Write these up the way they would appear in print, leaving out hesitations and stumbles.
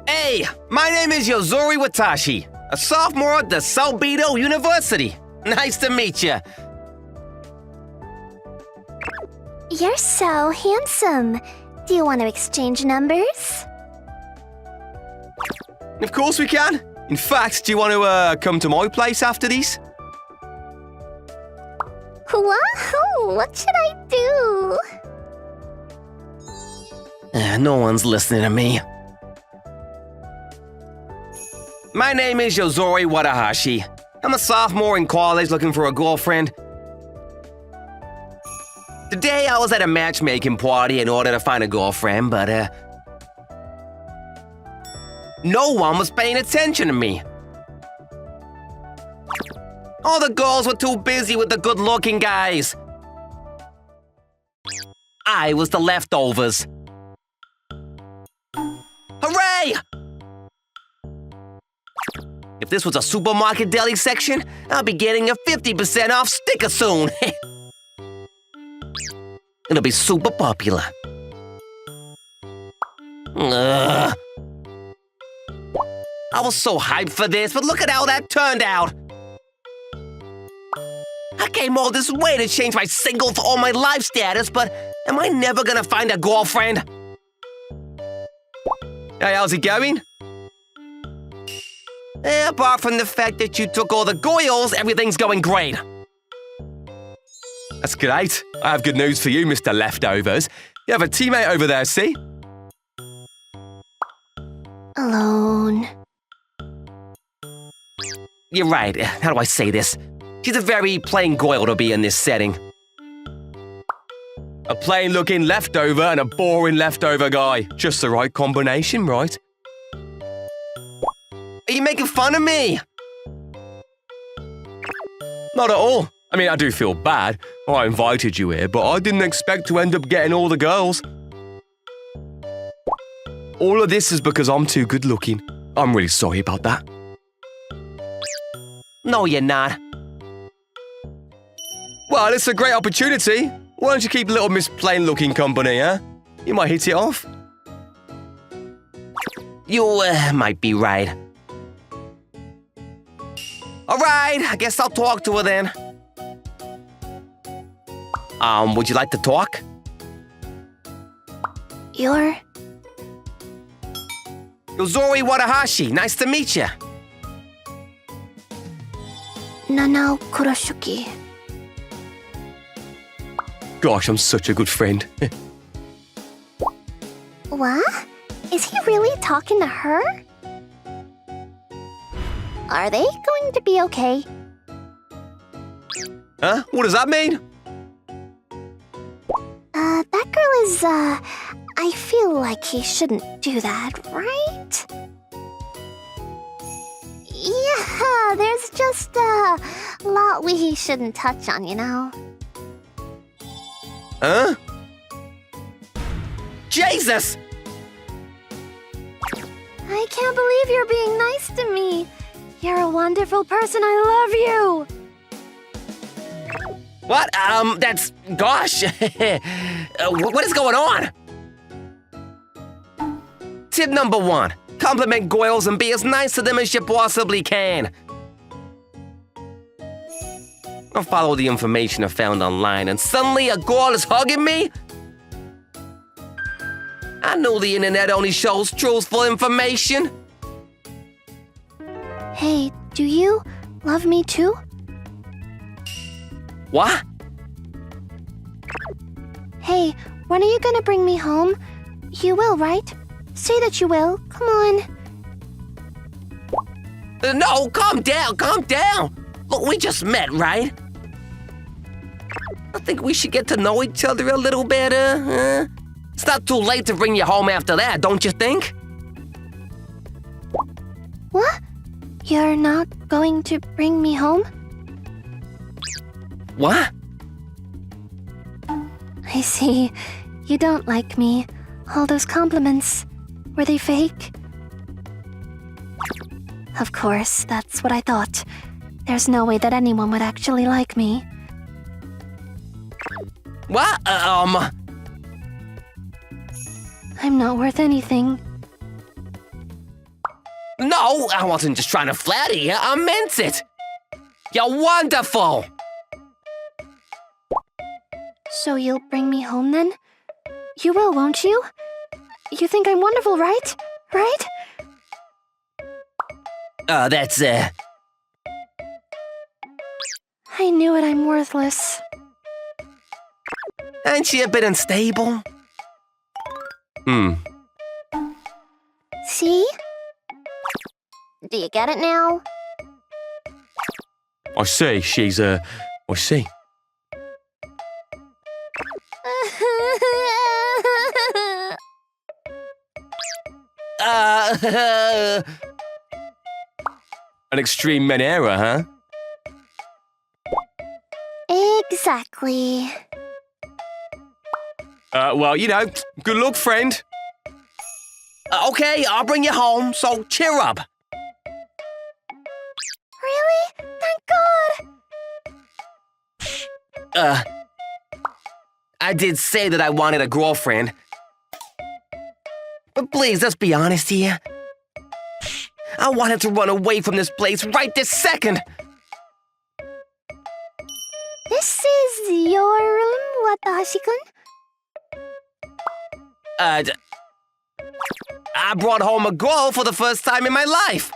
Hey, my name is Yozori Watashi, a sophomore at the Sarubedo University. Nice to meet you. You're so handsome. Do you want to exchange numbers? Of course we can. In fact, do you want to come to my place after this? Wahoo! What should I do? No one's listening to me. My name is Yozori Watashi. I'm a sophomore in college looking for a girlfriend. Today I was at a matchmaking party in order to find a girlfriend, but no one was paying attention to me. All the girls were too busy with the good-looking guys. I was the leftovers. Hooray! If this was a supermarket deli section, I'll be getting a 50% off sticker soon. It'll be super popular. I was so hyped for this, but look at how that turned out. I came all this way to change my single for all my life status, but am I never gonna find a girlfriend? Hey, how's it going? Apart from the fact that you took all the girls, everything's going great. That's great. I have good news for you, Mr. Leftovers. You have a teammate over there, see? Alone. You're right. How do I say this? She's a very plain girl to be in this setting. A plain-looking leftover and a boring leftover guy. Just the right combination, right? Are you making fun of me? Not at all. I mean, I do feel bad. I invited you here, but I didn't expect to end up getting all the girls. All of this is because I'm too good-looking. I'm really sorry about that. No, you're not. Well, it's a great opportunity. Why don't you keep little Miss Plain-looking company, huh? You might hit it off. You might be right. All right, I guess I'll talk to her then. Would you like to talk? You're... Yozori Watashi, nice to meet you. Nanao Kuroshuki. Gosh, I'm such a good friend. What? Is he really talking to her? Are they going to be okay? Huh? What does that mean? That girl is, I feel like he shouldn't do that, right? Yeah, there's just a lot we shouldn't touch on, you know? Huh? Jesus! I can't believe you're being nice to me. You're a wonderful person. I love you. What? That's... Gosh! What is going on? Tip number 1. Compliment girls and be as nice to them as you possibly can. I'll follow the information I found online and suddenly a girl is hugging me? I know the internet only shows truthful information. Hey, do you love me too? What? Hey, when are you gonna bring me home? You will, right? Say that you will. Come on. No, calm down, calm down. Look, we just met, right? I think we should get to know each other a little better. It's not too late to bring you home after that, don't you think? What? You're not going to bring me home? What? I see. You don't like me. All those compliments. Were they fake? Of course, that's what I thought. There's no way that anyone would actually like me. What? I'm not worth anything. No, I wasn't just trying to flatter you. I meant it. You're wonderful. So you'll bring me home then? You will, won't you? You think I'm wonderful, right? Right? That's, I knew it, I'm worthless. Ain't she a bit unstable? See? Do you get it now? I see, she's, I see. An extreme MENHERA, huh? Exactly. Well, you know, good luck, friend. Okay, I'll bring you home, so cheer up. Really? Thank God! I did say that I wanted a girlfriend. But please, let's be honest here. I wanted to run away from this place right this second. This is your room, Watashi-kun? I brought home a girl for the first time in my life.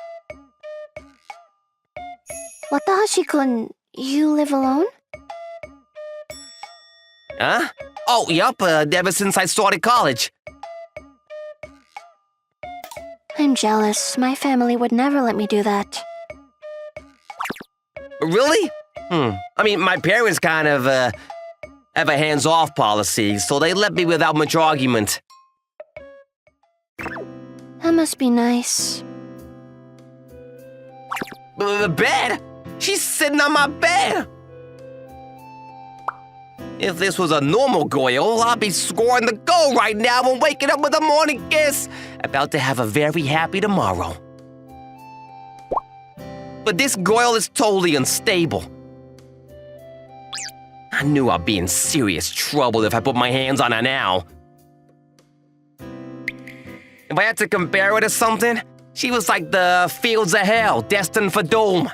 Watashi-kun, you live alone? Huh? Oh, yup, ever since I started college. I'm jealous. My family would never let me do that. Really? I mean, my parents kind of, have a hands-off policy, so they let me without much argument. That must be nice. Bed? She's sitting on my bed! If this was a normal girl, I'd be scoring the goal right now and waking up with a morning kiss. About to have a very happy tomorrow. But this girl is totally unstable. I knew I'd be in serious trouble if I put my hands on her now. If I had to compare her to something, she was like the fields of hell, destined for doom.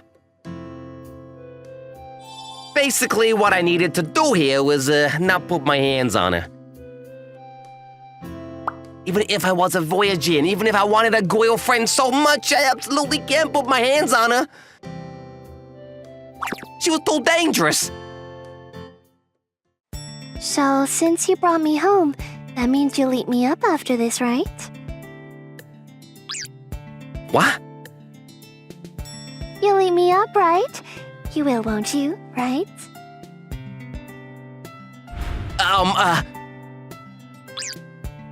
Basically, what I needed to do here was not put my hands on her. Even if I was a virgin, even if I wanted a girlfriend so much, I absolutely can't put my hands on her. She was too dangerous. So, since you brought me home, that means you'll eat me up after this, right? What? You'll eat me up, right? You will, won't you? Right?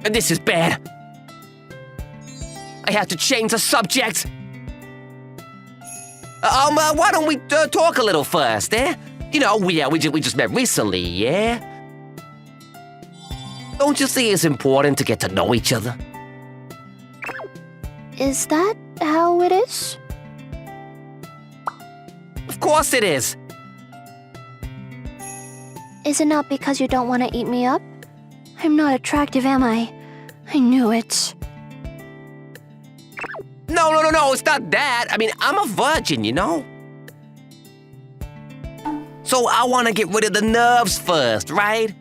This is bad. I have to change the subject. Why don't we talk a little first, eh? You know, we just met recently, yeah? Don't you see it's important to get to know each other? Is that how it is? Of course it is. Is it not because you don't want to eat me up? I'm not attractive, am I? I knew it. No, it's not that. I mean, I'm a virgin, you know? So I want to get rid of the nerves first, right?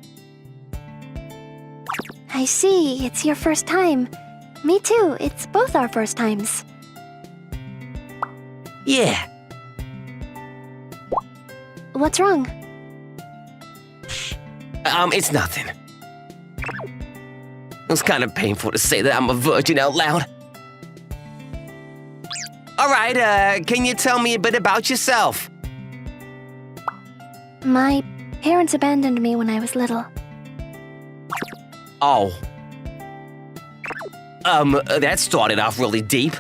I see, it's your first time. Me too, it's both our first times. Yeah. What's wrong? It's nothing. It was kind of painful to say that I'm a virgin out loud. All right, can you tell me a bit about yourself? My parents abandoned me when I was little. Oh. That started off really deep.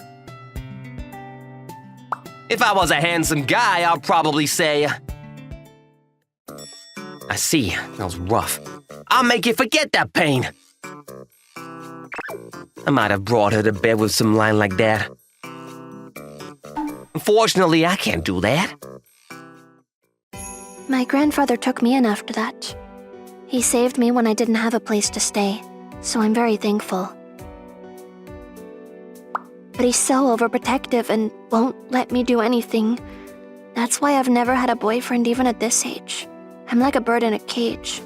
If I was a handsome guy, I'd probably say... I see, that was rough. I'll make you forget that pain. I might have brought her to bed with some line like that. Unfortunately, I can't do that. My grandfather took me in after that. He saved me when I didn't have a place to stay, so I'm very thankful. but he's so overprotective and won't let me do anything. That's why I've never had a boyfriend even at this age. I'm like a bird in a cage.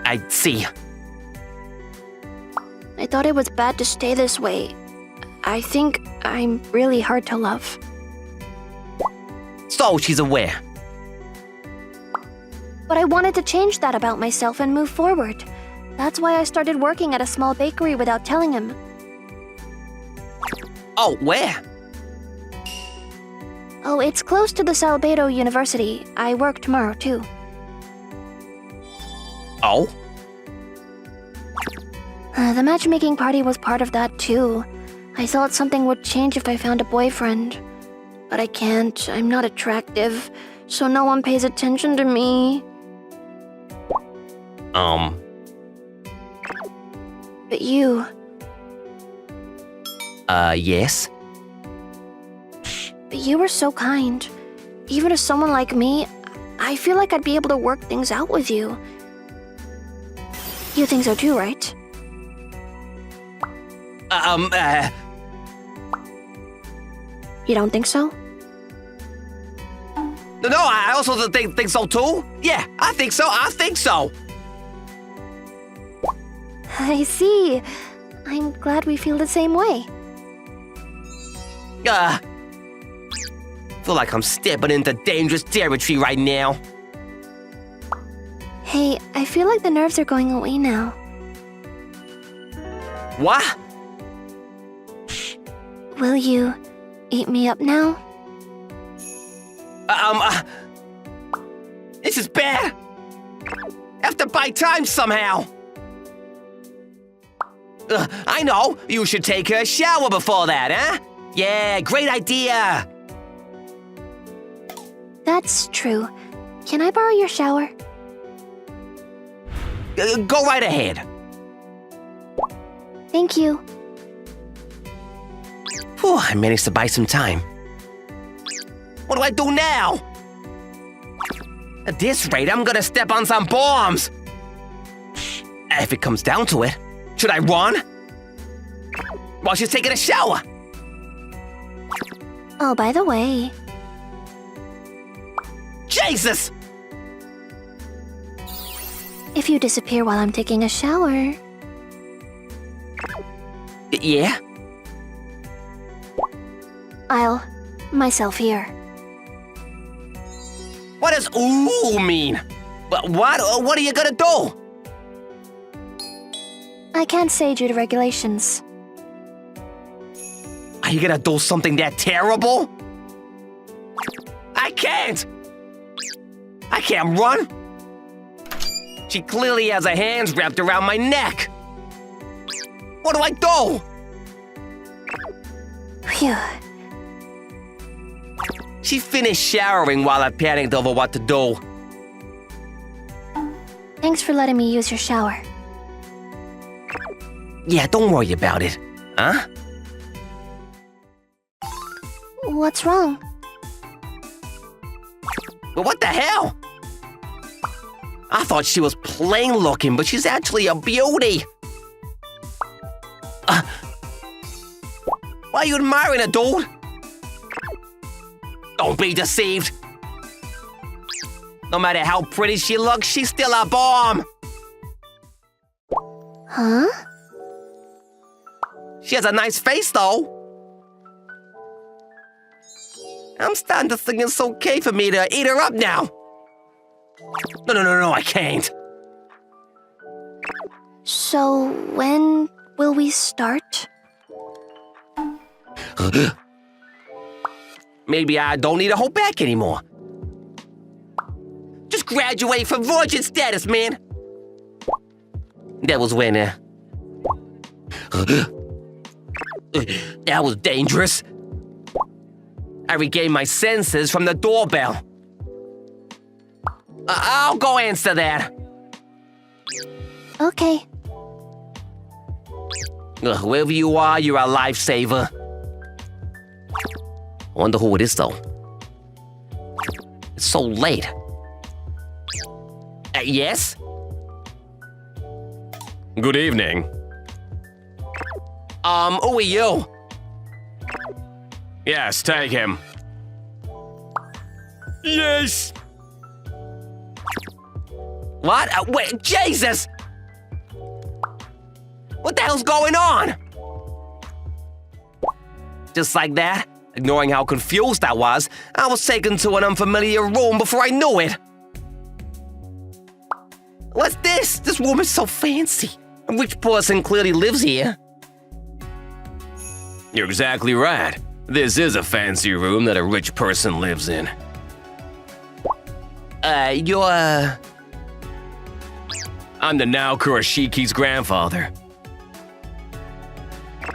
I see. I thought it was bad to stay this way. I think I'm really hard to love. So she's aware. But I wanted to change that about myself and move forward. That's why I started working at a small bakery without telling him. Oh, where? Oh, it's close to the Sarubedo University. I work tomorrow, too. Oh? The matchmaking party was part of that, too. I thought something would change if I found a boyfriend. But I can't. I'm not attractive, so no one pays attention to me. But you... Yes? But you were so kind. Even to someone like me, I feel like I'd be able to work things out with you. You think so too, right? You don't think so? No, I also think so too. Yeah, I think so. I see. I'm glad we feel the same way. Feel like I'm stepping into dangerous territory right now. Hey, I feel like the nerves are going away now. What? Will you eat me up now? This is bad. Have to buy time somehow. I know. You should take a shower before that, huh? Yeah, great idea. That's true. Can I borrow your shower? Go right ahead. Thank you. Whew, I managed to buy some time. What do I do now? At this rate, I'm gonna step on some bombs. If it comes down to it, should I run? While she's taking a shower? Oh, by the way... Jesus! If you disappear while I'm taking a shower... Yeah? I'll... myself here. What does ooh mean? What are you gonna do? I can't say due to regulations. Are you gonna do something that terrible? I can't! I can't run! She clearly has her hands wrapped around my neck! What do I do? Phew. She finished showering while I panicked over what to do. Thanks for letting me use your shower. Yeah, don't worry about it. Huh? What's wrong? But what the hell? I thought she was plain looking, but she's actually a beauty. Why are you admiring her, dude? Don't be deceived. No matter how pretty she looks, she's still a bomb. Huh? She has a nice face, though. I'm starting to think it's okay for me to eat her up now. No, I can't. So, when will we start? Maybe I don't need to hold back anymore. Just graduate from virgin status, man. That was when, that was dangerous. I regained my senses from the doorbell. I'll go answer that. Okay. Whoever you are, you're a lifesaver. I wonder who it is, though. It's so late. Yes? Who are you? Yes, take him. Yes! What? Wait, Jesus! What the hell's going on? Just like that, ignoring how confused I was taken to an unfamiliar room before I knew it. What's this? This room is so fancy. A rich person clearly lives here. You're exactly right. This is a fancy room that a rich person lives in. You're, I'm the now Kuroshiki's grandfather.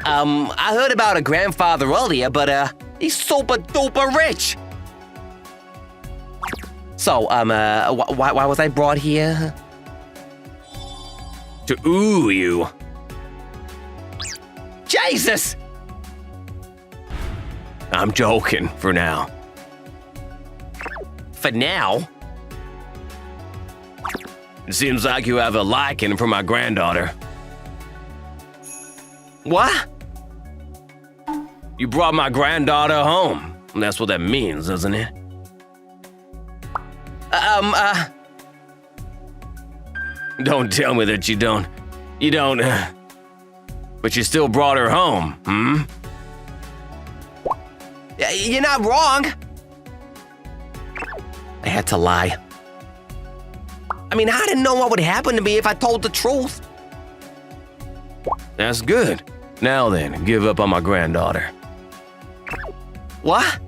I heard about a grandfather earlier, but, he's super duper rich. So, why was I brought here? To ooh you. Jesus! I'm joking for now. For now? It seems like you have a liking for my granddaughter. What? You brought my granddaughter home. That's what that means, doesn't it? Don't tell me that you don't, but you still brought her home, hmm? You're not wrong. I had to lie. I mean, I didn't know what would happen to me if I told the truth. That's good. Now then, give up on my granddaughter. What?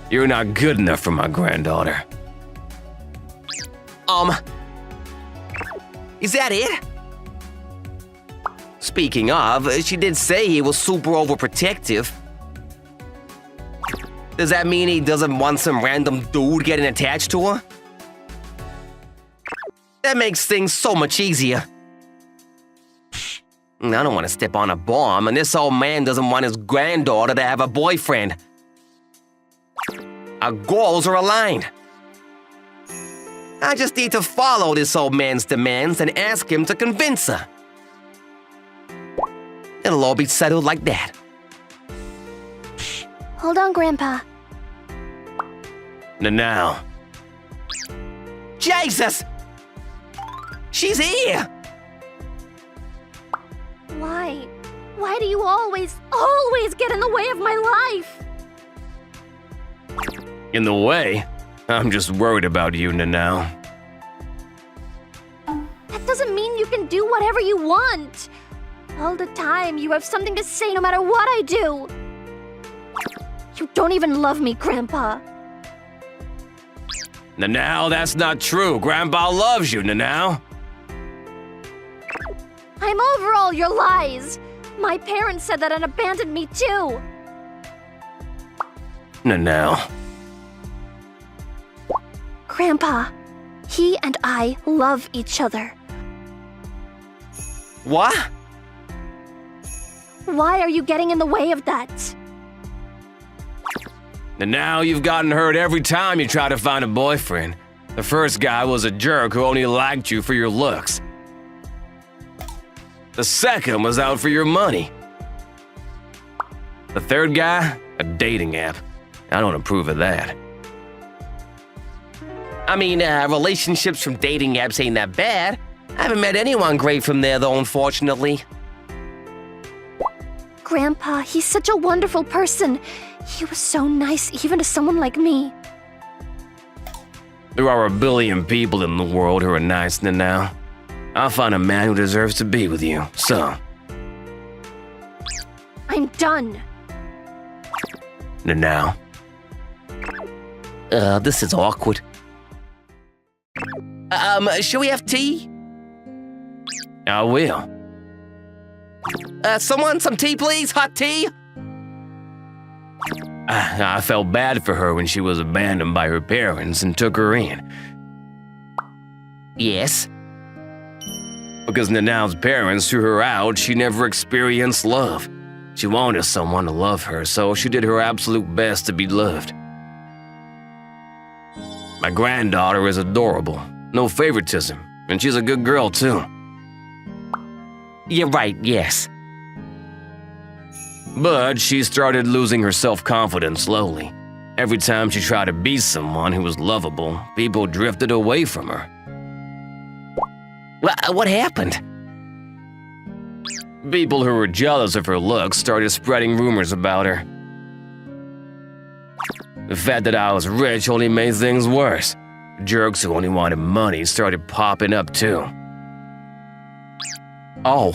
You're not good enough for my granddaughter. Is that it? Speaking of, she did say he was super overprotective. Does that mean he doesn't want some random dude getting attached to her? That makes things so much easier. I don't want to step on a bomb, and this old man doesn't want his granddaughter to have a boyfriend. Our goals are aligned. I just need to follow this old man's demands and ask him to convince her. It'll all be settled like that. Hold on, Grandpa. Now. Jesus! She's here! Why? Why do you always get in the way of my life? In the way? I'm just worried about you, Nanao. That doesn't mean you can do whatever you want. All the time, you have something to say no matter what I do. You don't even love me, Grandpa. Nanao, that's not true. Grandpa loves you, Nanao. I'm over all your lies. My parents said that and abandoned me too. Nanao. Grandpa, he and I love each other. What? Why are you getting in the way of that? And now you've gotten hurt every time you try to find a boyfriend. The first guy was a jerk who only liked you for your looks. The second was out for your money. The third guy, a dating app. I don't approve of that. I mean, relationships from dating apps ain't that bad. I haven't met anyone great from there, though, unfortunately. Grandpa, he's such a wonderful person. He was so nice even to someone like me. There are a billion people in the world who are nice now. I'll find a man who deserves to be with you, so. I'm done. Now. This is awkward. Shall we have tea? I will. Someone, some tea, please? Hot tea? I felt bad for her when she was abandoned by her parents and took her in. Yes. Because Nanao's parents threw her out, she never experienced love. She wanted someone to love her, so she did her absolute best to be loved. My granddaughter is adorable, no favoritism, and she's a good girl too. You're right, yes. But she started losing her self-confidence slowly. Every time she tried to be someone who was lovable, people drifted away from her. What happened? People who were jealous of her looks started spreading rumors about her. The fact that I was rich only made things worse. Jerks who only wanted money started popping up too. Oh.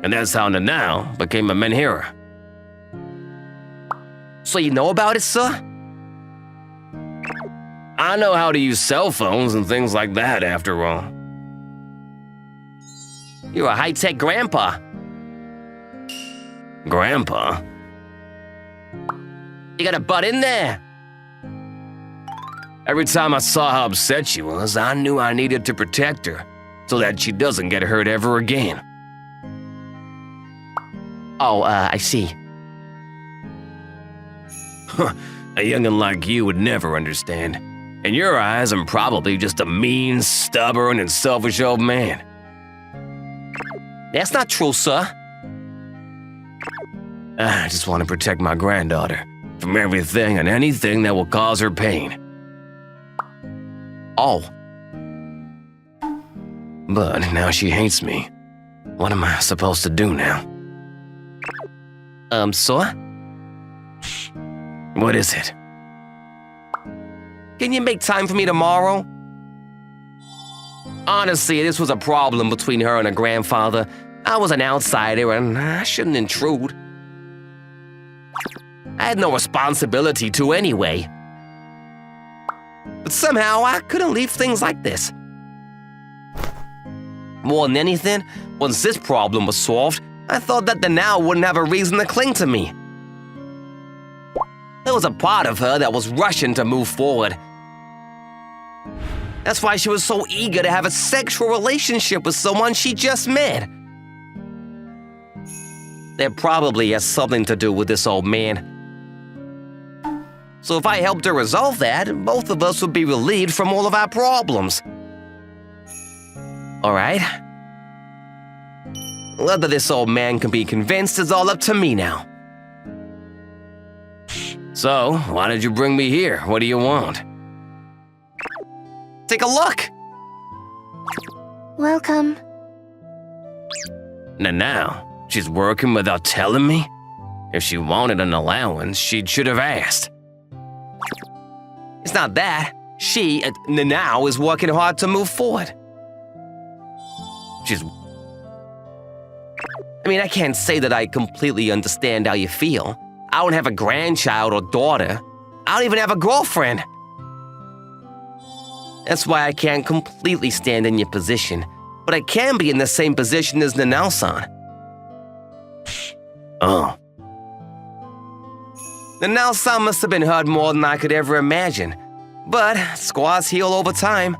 And that's how Nanao became a MENHERA. So you know about it, sir? I know how to use cell phones and things like that, after all. You're a high-tech grandpa. Grandpa? You gotta butt in there. Every time I saw how upset she was, I knew I needed to protect her so that she doesn't get hurt ever again. Oh, I see. A youngin' like you would never understand. In your eyes, I'm probably just a mean, stubborn, and selfish old man. That's not true, sir. I just want to protect my granddaughter from everything and anything that will cause her pain. Oh. But now she hates me. What am I supposed to do now? Sir? What is it? Can you make time for me tomorrow? Honestly, this was a problem between her and her grandfather. I was an outsider and I shouldn't intrude. I had no responsibility to anyway. But somehow I couldn't leave things like this. More than anything, once this problem was solved, I thought that the now wouldn't have a reason to cling to me. There was a part of her that was rushing to move forward. That's why she was so eager to have a sexual relationship with someone she just met. That probably has something to do with this old man. So if I helped her resolve that, both of us would be relieved from all of our problems. All right? Whether this old man can be convinced is all up to me now. So, why did you bring me here? What do you want? Take a look. Welcome. Now, she's working without telling me? If she wanted an allowance, she should have asked. It's not that. She, now, is working hard to move forward. I can't say that I completely understand how you feel. I don't have a grandchild or daughter. I don't even have a girlfriend. That's why I can't completely stand in your position, but I can be in the same position as Nanao-san. Oh. Nanao-san must have been hurt more than I could ever imagine, but scars heal over time.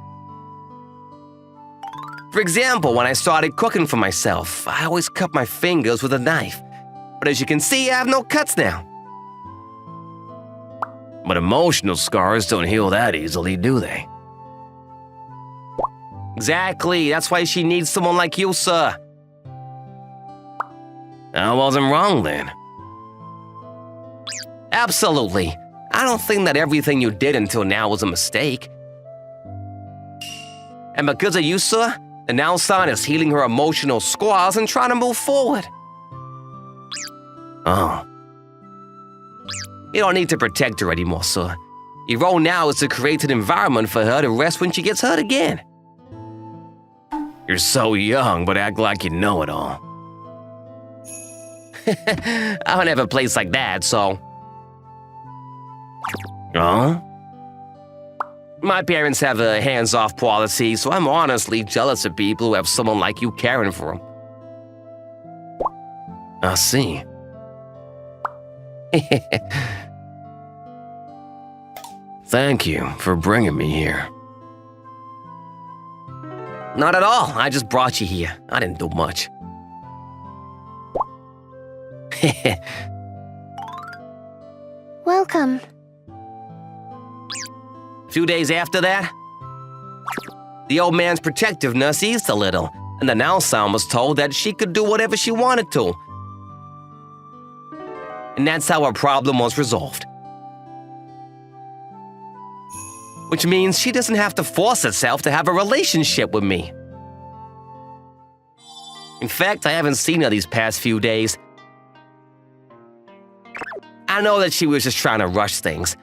For example, when I started cooking for myself, I always cut my fingers with a knife. But as you can see, I have no cuts now. But emotional scars don't heal that easily, do they? Exactly, that's why she needs someone like you, sir. I wasn't wrong then. Absolutely. I don't think that everything you did until now was a mistake. And because of you, sir, Nanao-san is healing her emotional scars and trying to move forward. Oh. You don't need to protect her anymore, sir. Your role now is to create an environment for her to rest when she gets hurt again. You're so young, but act like you know it all. I don't have a place like that, so... Oh? My parents have a hands-off policy, so I'm honestly jealous of people who have someone like you caring for them. I see. Thank you for bringing me here. Not at all. I just brought you here. I didn't do much. Welcome. A few days after that, the old man's protectiveness eased a little, and the Nanao-san was told that she could do whatever she wanted to. And that's how our problem was resolved. Which means she doesn't have to force herself to have a relationship with me. In fact, I haven't seen her these past few days. I know that she was just trying to rush things.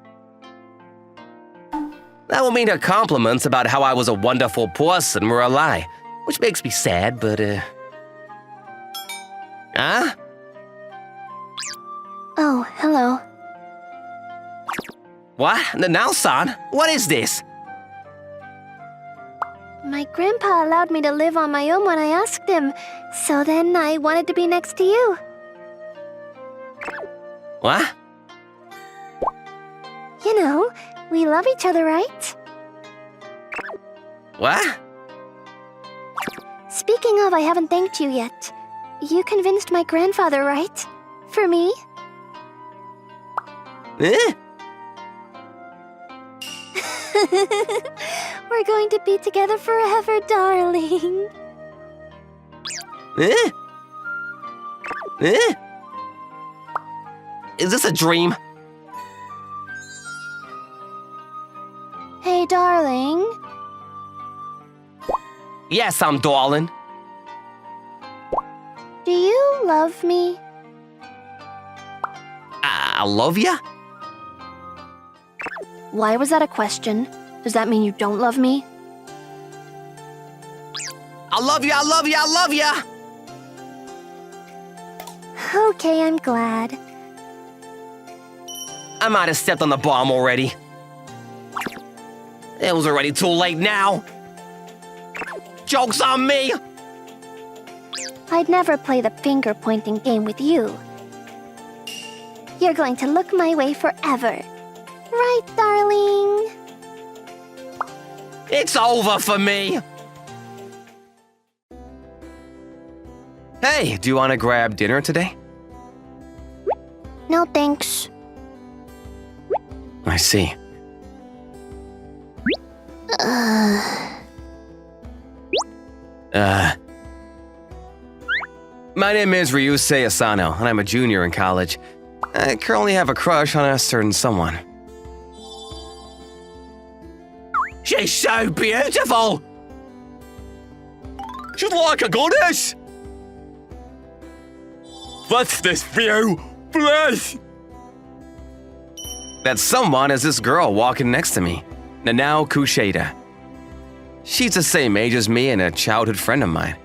That will mean her compliments about how I was a wonderful person were a lie, which makes me sad, but, Huh? Oh, hello. What? Now-san? What is this? My grandpa allowed me to live on my own when I asked him, so then I wanted to be next to you. What? You know, we love each other, right? What? Speaking of, I haven't thanked you yet. You convinced my grandfather, right? For me? Eh? We're going to be together forever, darling. Eh? Eh? Is this a dream? Hey, darling. Yes, I'm darling. Do you love me? I love ya? Why was that a question? Does that mean you don't love me? I love ya, I love ya, I love ya! Okay, I'm glad. I might have stepped on the bomb already. It was already too late now. Joke's on me! I'd never play the finger-pointing game with you. You're going to look my way forever. Right, darling? It's over for me! Hey, do you want to grab dinner today? No, thanks. I see. My name is Ryusei Asano, and I'm a junior in college. I currently have a crush on a certain someone. She's so beautiful! She's like a goddess! What's this view? Please! That someone is this girl walking next to me, Nanao Kushida. She's the same age as me and a childhood friend of mine.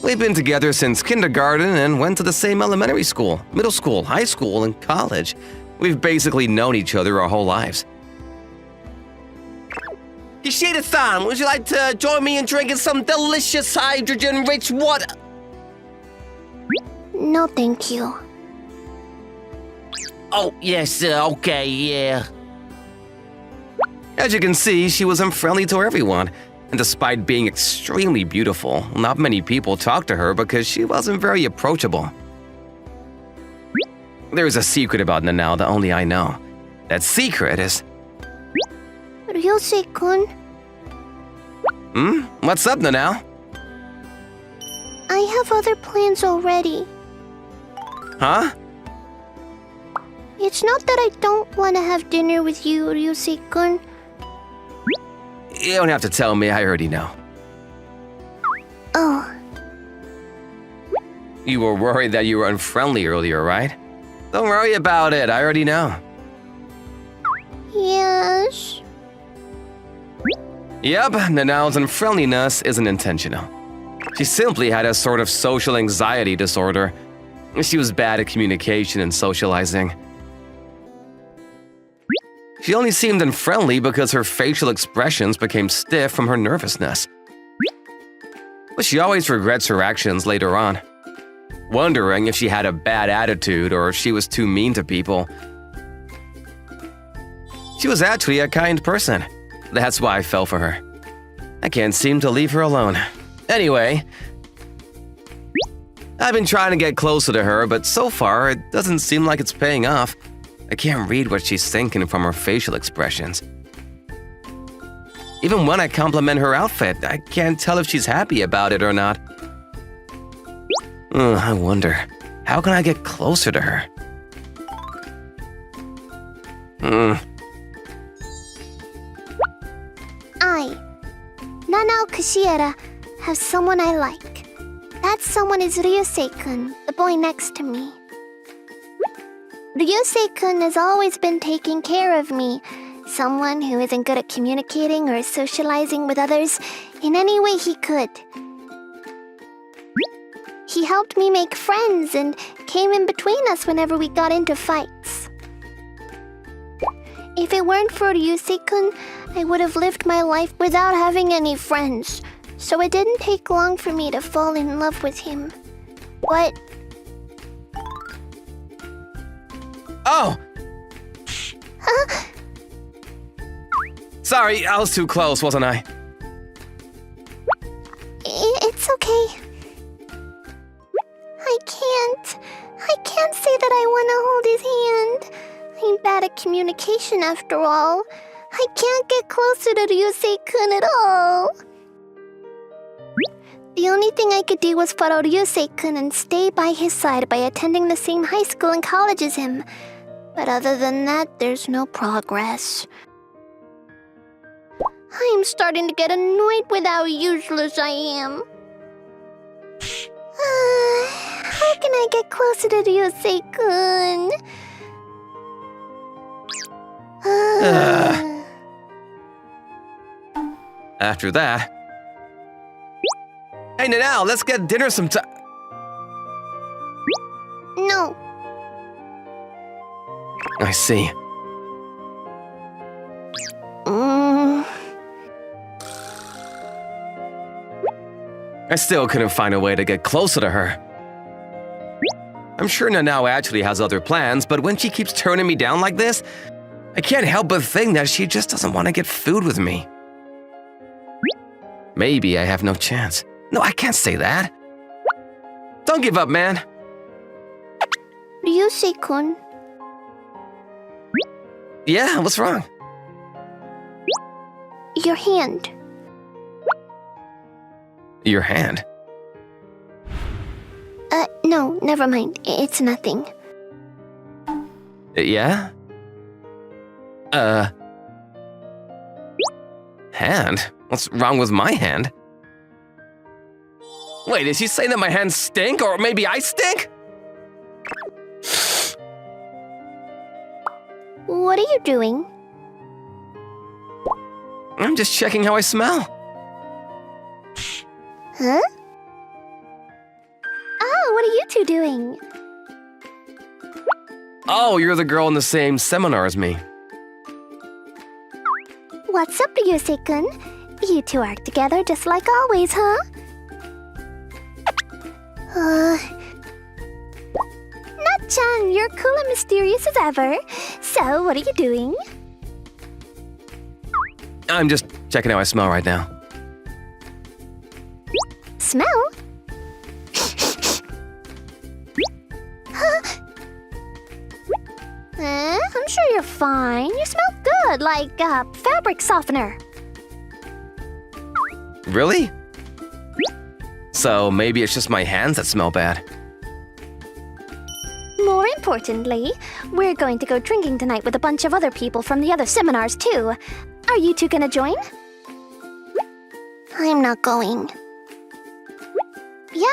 We've been together since kindergarten and went to the same elementary school, middle school, high school, and college. We've basically known each other our whole lives. Kishida-san, would you like to join me in drinking some delicious hydrogen-rich water? No, thank you. Oh, yes, okay, yeah. As you can see, she was unfriendly to everyone. And despite being extremely beautiful, not many people talked to her because she wasn't very approachable. There's a secret about Nanao that only I know. That secret is... Ryusei-kun, What's up, Nanao? I have other plans already. Huh? It's not that I don't want to have dinner with you, Ryusei-kun. You don't have to tell me, I already know. Oh, You were worried that you were unfriendly earlier, right? Don't worry about it, I already know. yes. Yep, Nanao's unfriendliness isn't intentional. She simply had a sort of social anxiety disorder. She was bad at communication and socializing. She only seemed unfriendly because her facial expressions became stiff from her nervousness. But she always regrets her actions later on, wondering if she had a bad attitude or if she was too mean to people. She was actually a kind person. That's why I fell for her. I can't seem to leave her alone. Anyway, I've been trying to get closer to her, but so far it doesn't seem like it's paying off. I can't read what she's thinking from her facial expressions. Even when I compliment her outfit, I can't tell if she's happy about it or not. I wonder. How can I get closer to her? I, Nanao Kashiera, have someone I like. That someone is Ryusei-kun, the boy next to me. Ryusei-kun has always been taking care of me. Someone who isn't good at communicating or socializing with others in any way he could. He helped me make friends and came in between us whenever we got into fights. If it weren't for Ryusei-kun, I would have lived my life without having any friends. So it didn't take long for me to fall in love with him. But... Oh! Sorry, I was too close, wasn't I? It's okay. I can't say that I want to hold his hand. I'm bad at communication after all. I can't get closer to Ryusei-kun at all. The only thing I could do was follow Ryusei-kun and stay by his side by attending the same high school and college as him. But other than that, there's no progress. I'm starting to get annoyed with how useless I am. How can I get closer to Ryusei-kun? After that... Hey, now, let's get dinner sometime. No. I see. I still couldn't find a way to get closer to her. I'm sure Nanao actually has other plans, but when she keeps turning me down like this, I can't help but think that she just doesn't want to get food with me. Maybe I have no chance. No, I can't say that. Don't give up, man. Ryusei-kun. Yeah, what's wrong? Your hand. Your hand? No, never mind. It's nothing. Yeah? Hand? What's wrong with my hand? Wait, is she saying that my hands stink, or maybe I stink? What are you doing? I'm just checking how I smell. Huh? Oh, what are you two doing? Oh, you're the girl in the same seminar as me. What's up, Ryusei-kun? You two are together just like always, huh? Nat-chan, you're cool and mysterious as ever. So, what are you doing? I'm just checking how I smell right now. Smell? I'm sure you're fine. You smell good, like fabric softener. Really? So maybe it's just my hands that smell bad. More importantly, we're going to go drinking tonight with a bunch of other people from the other seminars, too. Are you two gonna join? I'm not going. Yeah?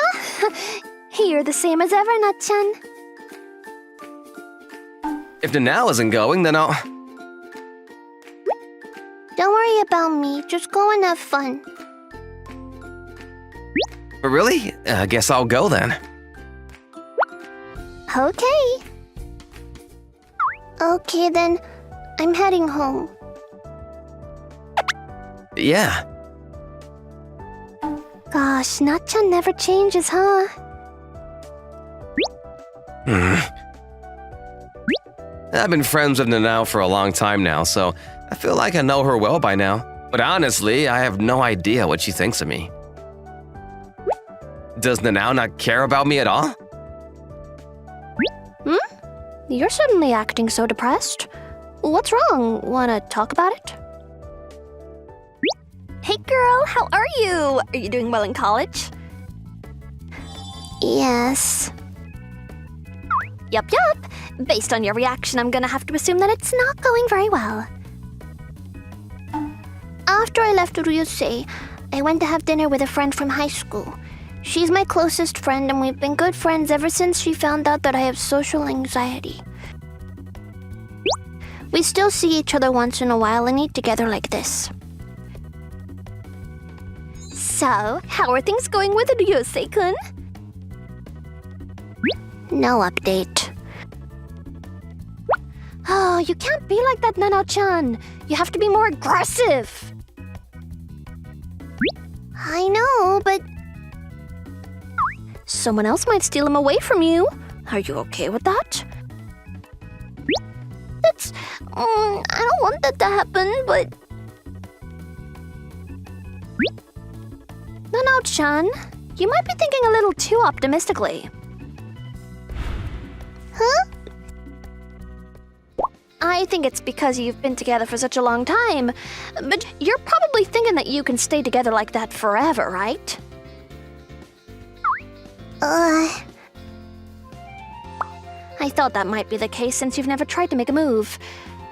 You're the same as ever, Nat-chan. If Nanao isn't going, then I'll... Don't worry about me. Just go and have fun. Really? I guess I'll go then. Okay. Okay, then. I'm heading home. Yeah. Gosh, Nat-chan never changes, huh? I've been friends with Nanao for a long time now, so I feel like I know her well by now. But honestly, I have no idea what she thinks of me. Does Nanao not care about me at all? You're suddenly acting so depressed. What's wrong? Wanna talk about it? Hey girl, how are you? Are you doing well in college? Yes. Yup. Based on your reaction, I'm gonna have to assume that it's not going very well. After I left Ryusei, I went to have dinner with a friend from high school. She's my closest friend, and we've been good friends ever since she found out that I have social anxiety. We still see each other once in a while and eat together like this. So, how are things going with Ryusei-kun? No update. Oh, you can't be like that, Nanao-chan. You have to be more aggressive. I know, but someone else might steal him away from you. Are you okay with that? I don't want that to happen, but Nanao-chan, you might be thinking a little too optimistically. Huh? I think it's because you've been together for such a long time, but you're probably thinking that you can stay together like that forever, right? I thought that might be the case since you've never tried to make a move.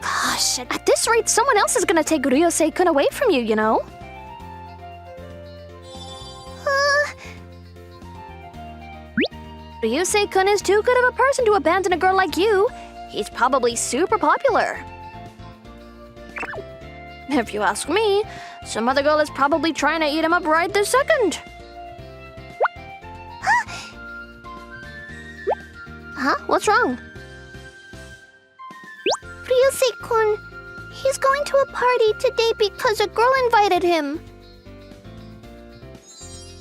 Gosh, at this rate, someone else is gonna take Ryusei-kun away from you, you know? Ryusei-kun is too good of a person to abandon a girl like you. He's probably super popular. If you ask me, some other girl is probably trying to eat him up right this second. Huh? What's wrong? Ryusei-kun, he's going to a party today because a girl invited him.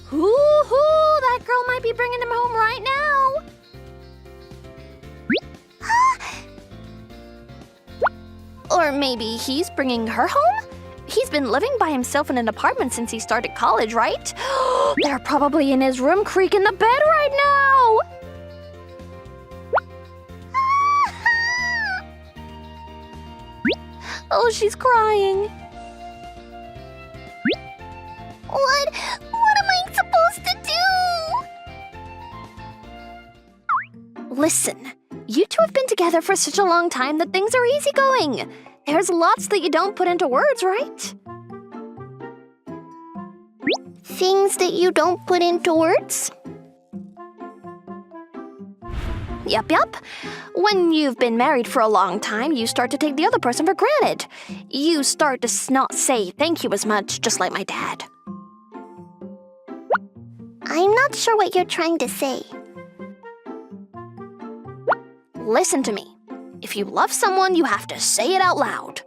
Hoo-hoo, that girl might be bringing him home right now. Or maybe he's bringing her home? He's been living by himself in an apartment since he started college, right? They're probably in his room creaking the bed right now. Oh, she's crying. What am I supposed to do? Listen, you two have been together for such a long time that things are easygoing. There's lots that you don't put into words, right? Things that you don't put into words? Yup. When you've been married for a long time, you start to take the other person for granted. You start to not say thank you as much, just like my dad. I'm not sure what you're trying to say. Listen to me. If you love someone, you have to say it out loud.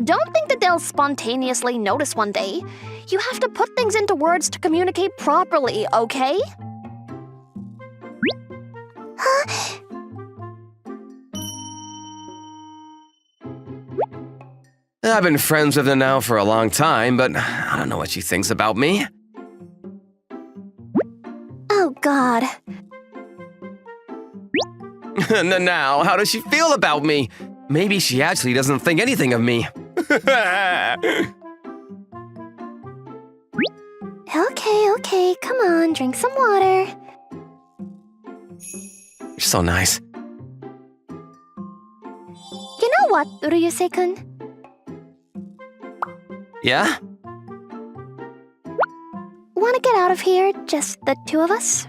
Don't think that they'll spontaneously notice one day. You have to put things into words to communicate properly, okay? I've been friends with her now for a long time, but I don't know what she thinks about me. Oh, God. Now, how does she feel about me? Maybe she actually doesn't think anything of me. Okay, come on, drink some water. You're so nice. You know what, Ryusei-kun? Yeah? Want to get out of here, just the two of us?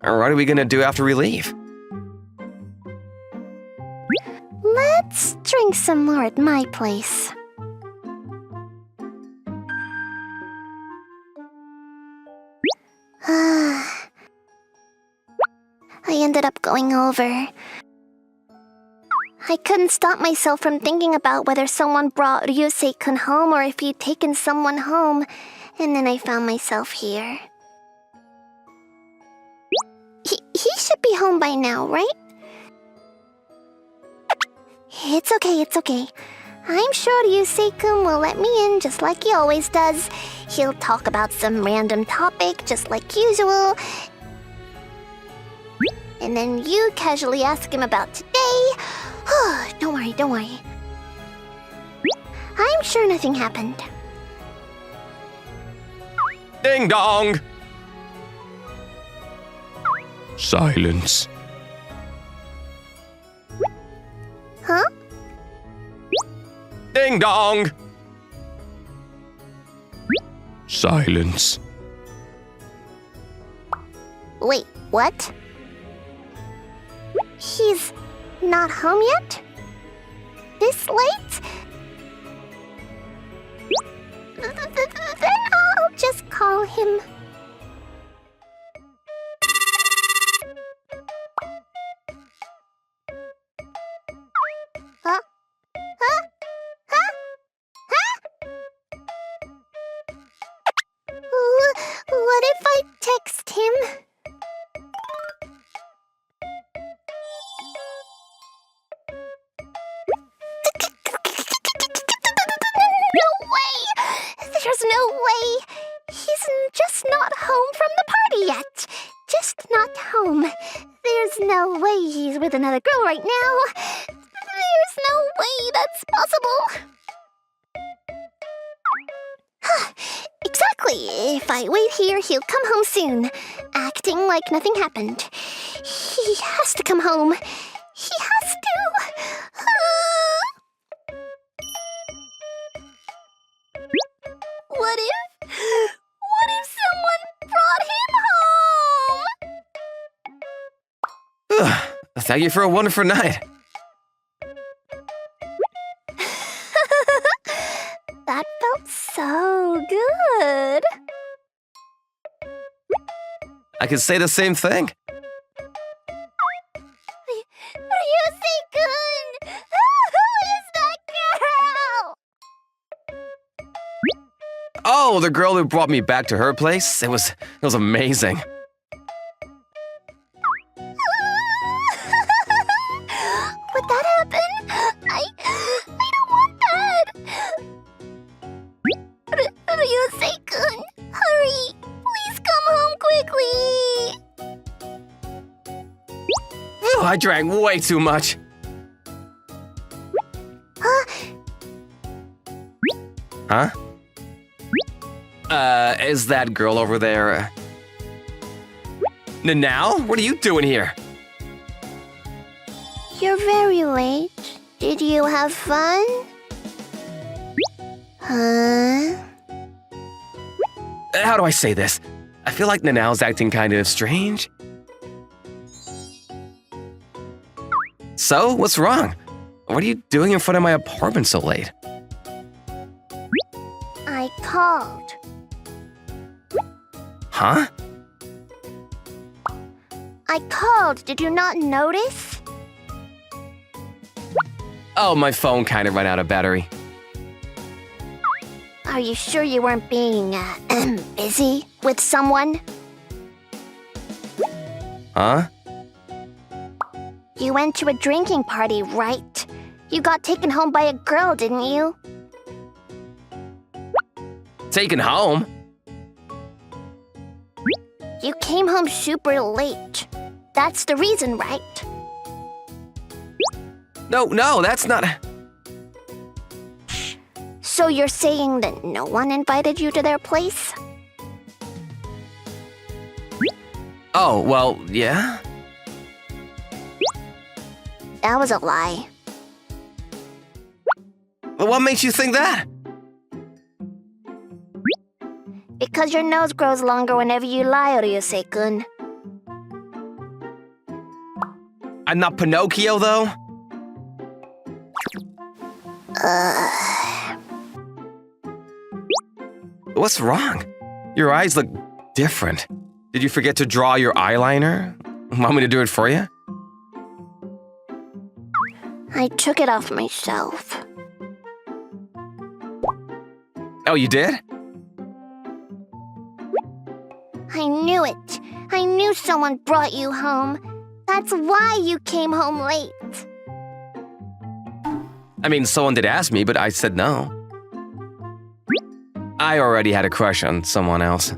What are we gonna do after we leave? Let's drink some more at my place. I ended up going over. I couldn't stop myself from thinking about whether someone brought Ryusei-kun home or if he'd taken someone home, and then I found myself here. He should be home by now, right? It's okay. I'm sure Ryusei-kun will let me in just like he always does. He'll talk about some random topic just like usual. And then you casually ask him about today. Don't worry. I'm sure nothing happened. Ding dong! Silence. Huh? Ding dong! Silence. Wait, what? He's not home yet? This late? Then I'll just call him. Huh? Huh? Huh? Huh? What if I text him? No way! There's no way! He's just not home from the party yet. Just not home. There's no way he's with another girl right now. There's no way that's possible. Exactly. If I wait here, he'll come home soon, acting like nothing happened. He has to come home. He has to. What if someone brought him home? Thank you for a wonderful night. That felt so good. I could say the same thing. Ryusei-kun! Who is that girl? Oh, the girl who brought me back to her place. It was amazing. Would that happen? I don't want that. Ryusei-kun, hurry! Please come home quickly! I drank way too much. Huh? Is that girl over there? Now? What are you doing here? You're very late. Did you have fun? Huh? How do I say this? I feel like Nanao's acting kind of strange. So, what's wrong? What are you doing in front of my apartment so late? I called. Huh? I called. Did you not notice? Oh, my phone kind of ran out of battery. Are you sure you weren't being busy with someone? Huh? You went to a drinking party, right? You got taken home by a girl, didn't you? Taken home? You came home super late. That's the reason, right? No, that's not... So you're saying that no one invited you to their place? Oh, well, yeah? That was a lie. Well, what makes you think that? Because your nose grows longer whenever you lie, Ryusei-kun. I'm not Pinocchio, though? What's wrong? Your eyes look different. Did you forget to draw your eyeliner? Want me to do it for you? I took it off myself. Oh, you did? I knew it. I knew someone brought you home. That's why you came home late. I mean, someone did ask me, but I said no. I already had a crush on someone else.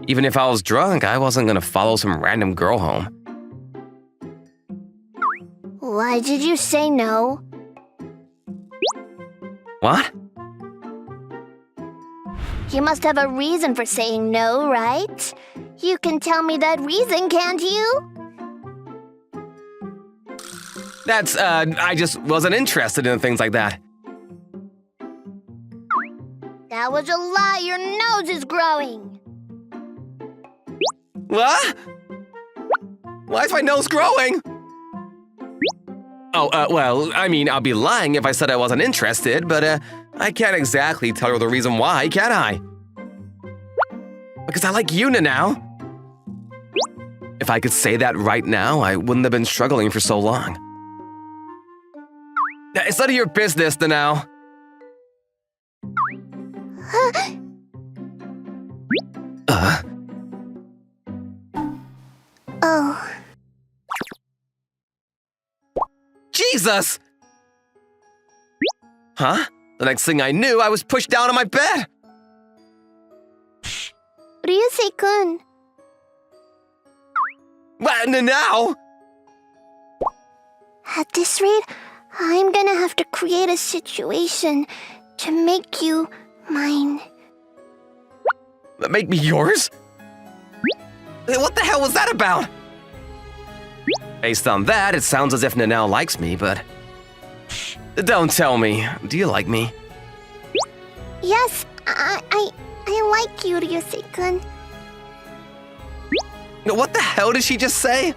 Even if I was drunk, I wasn't gonna follow some random girl home. Why did you say no? What? You must have a reason for saying no, right? You can tell me that reason, can't you? That's, I just wasn't interested in things like that. That was a lie. Your nose is growing. What? Why is my nose growing? Oh, well, I mean, I'll be lying if I said I wasn't interested, but, I can't exactly tell her the reason why, can I? Because I like you, Nanao. If I could say that right now, I wouldn't have been struggling for so long. It's none of your business, Nanao. Oh. Jesus! Huh? The next thing I knew, I was pushed down on my bed. Ryusei-kun. What, now? At this rate, I'm gonna have to create a situation to make you mine. Make me yours? What the hell was that about? Based on that, it sounds as if Nanao likes me, but... Don't tell me. Do you like me? Yes, I like you, Ryusei-kun. What the hell did she just say?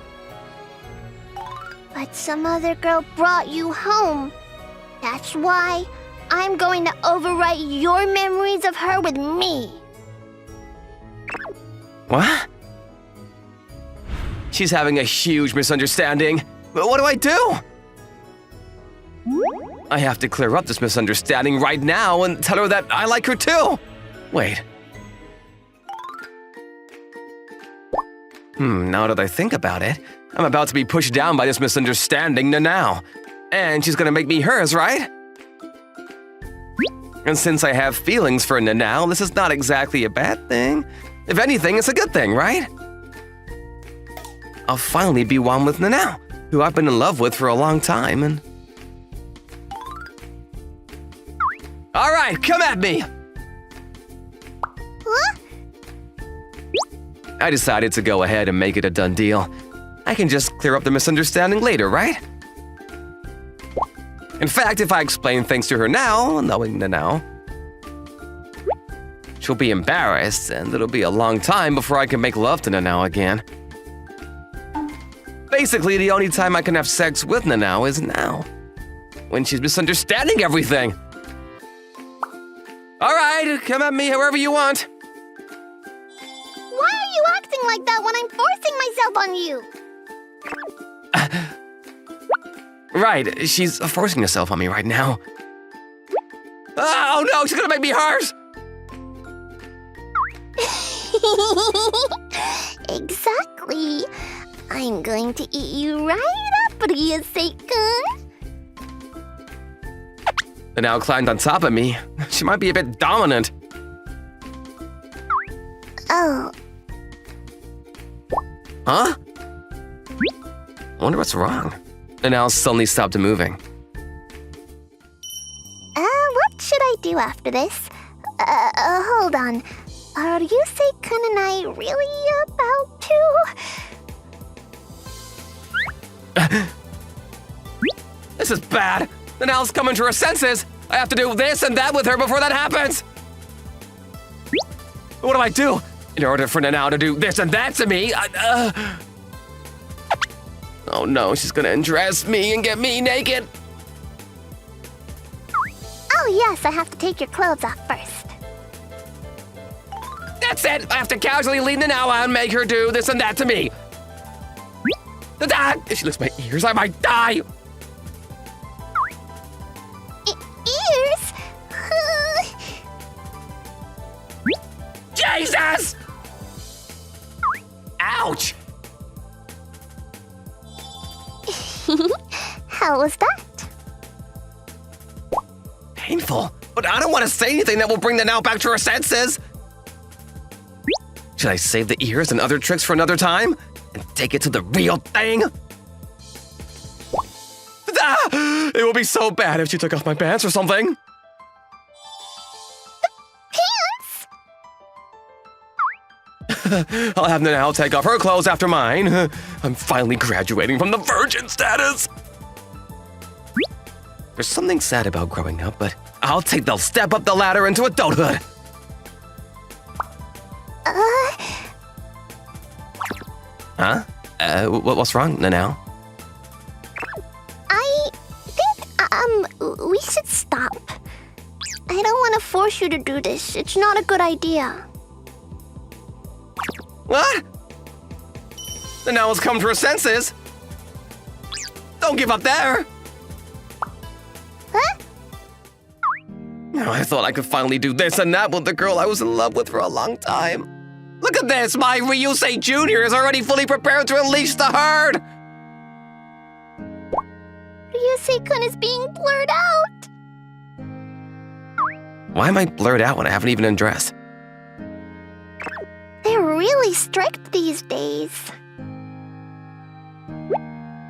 But some other girl brought you home. That's why I'm going to overwrite your memories of her with me. What? She's having a huge misunderstanding. But what do I do? I have to clear up this misunderstanding right now and tell her that I like her too. Wait. Now that I think about it, I'm about to be pushed down by this misunderstanding Nanao. And she's gonna make me hers, right? And since I have feelings for Nanao, this is not exactly a bad thing. If anything, it's a good thing, right? I'll finally be one with Nanao, who I've been in love with for a long time, and... All right, come at me! Huh? I decided to go ahead and make it a done deal. I can just clear up the misunderstanding later, right? In fact, if I explain things to her now, knowing Nanao, she'll be embarrassed, and it'll be a long time before I can make love to Nanao again. Basically, the only time I can have sex with Nanao is now, when she's misunderstanding everything. All right, come at me however you want. Why are you acting like that when I'm forcing myself on you? Right, she's forcing herself on me right now. Oh no, she's gonna make me hers! Exactly. I'm going to eat you right up, Ryusei-kun. Nanao climbed on top of me. She might be a bit dominant. Oh. Huh? I wonder what's wrong. Nanao suddenly stopped moving. What should I do after this? Hold on. Are Ryusei-kun and I really about to? This is bad. Nanao's coming to her senses. I have to do this and that with her before that happens. What do I do? In order for Nanao to do this and that to me, Oh no, she's gonna undress me and get me naked. Oh yes, I have to take your clothes off first. That's it! I have to casually lead Nanao out and make her do this and that to me. If she lifts my ears, I might die. Ears? Jesus! Ouch! How was that? Painful, but I don't want to say anything that will bring Nanao back to her senses. Should I save the ears and other tricks for another time? And take it to the real thing? It will be so bad if she took off my pants or something. Pants? I'll have Nanao take off her clothes after mine. I'm finally graduating from the virgin status. There's something sad about growing up, but I'll take the step up the ladder into adulthood. Huh? What's wrong, Nanao? I think, we should stop. I don't want to force you to do this. It's not a good idea. What? Nanao's come to her senses. Don't give up there. Huh? Oh, I thought I could finally do this and that with the girl I was in love with for a long time. Look at this! My Ryusei Jr. is already fully prepared to unleash the herd! Ryusei-kun is being blurred out. Why am I blurred out when I haven't even undressed? They're really strict these days.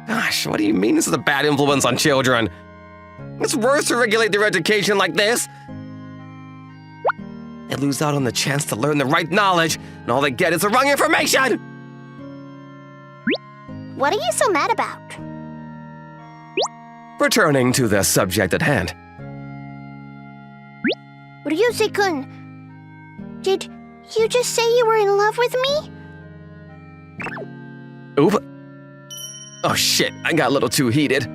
Gosh, what do you mean this is a bad influence on children? It's worse to regulate their education like this. They lose out on the chance to learn the right knowledge, and all they get is the wrong information! What are you so mad about? Returning to the subject at hand. Ryusei-kun, did you just say you were in love with me? Oop. Oh shit, I got a little too heated.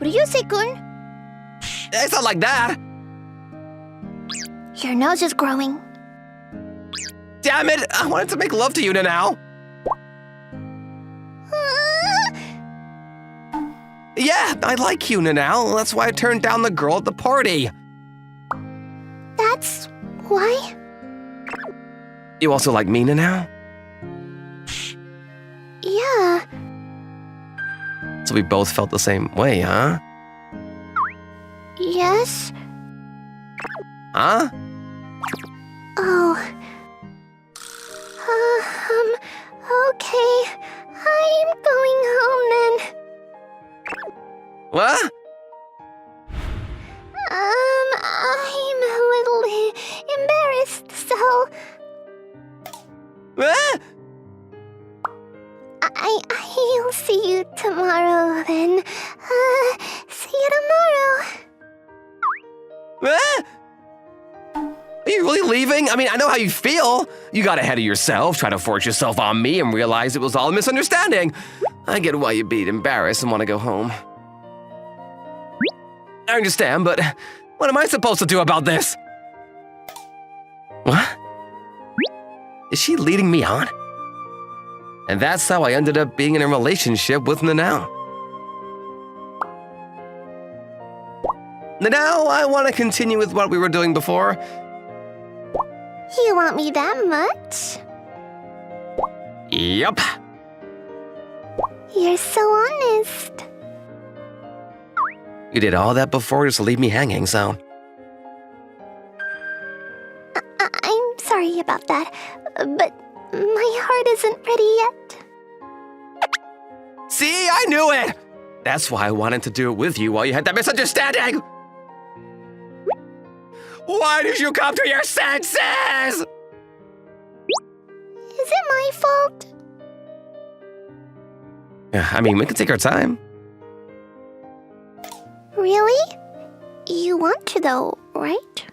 Ryusei-kun, It's not like that! your nose is growing. Damn it! I wanted to make love to you now. Yeah, I like you, Nanao. That's why I turned down the girl at the party. That's why? You also like me, Nanao? Yeah. So we both felt the same way, huh? Yes. Huh? Oh. Okay. I'm going home then. What? I'm a little embarrassed, so What? I'll see you tomorrow then. See you tomorrow. What? Are you really leaving? I mean, I know how you feel. You got ahead of yourself, tried to force yourself on me, and realized it was all a misunderstanding. I get why you'd be embarrassed and want to go home. I understand, but what am I supposed to do about this? What? Is she leading me on? And that's how I ended up being in a relationship with Nanao. Nanao, I want to continue with what we were doing before. You want me that much? Yup. You're so honest. You did all that before just to leave me hanging, so... I'm sorry about that, but my heart isn't ready yet. See, I knew it! That's why I wanted to do it with you while you had that misunderstanding! Why did you come to your senses? Is it my fault? Yeah, I mean, we can take our time. Really? You want to though, right?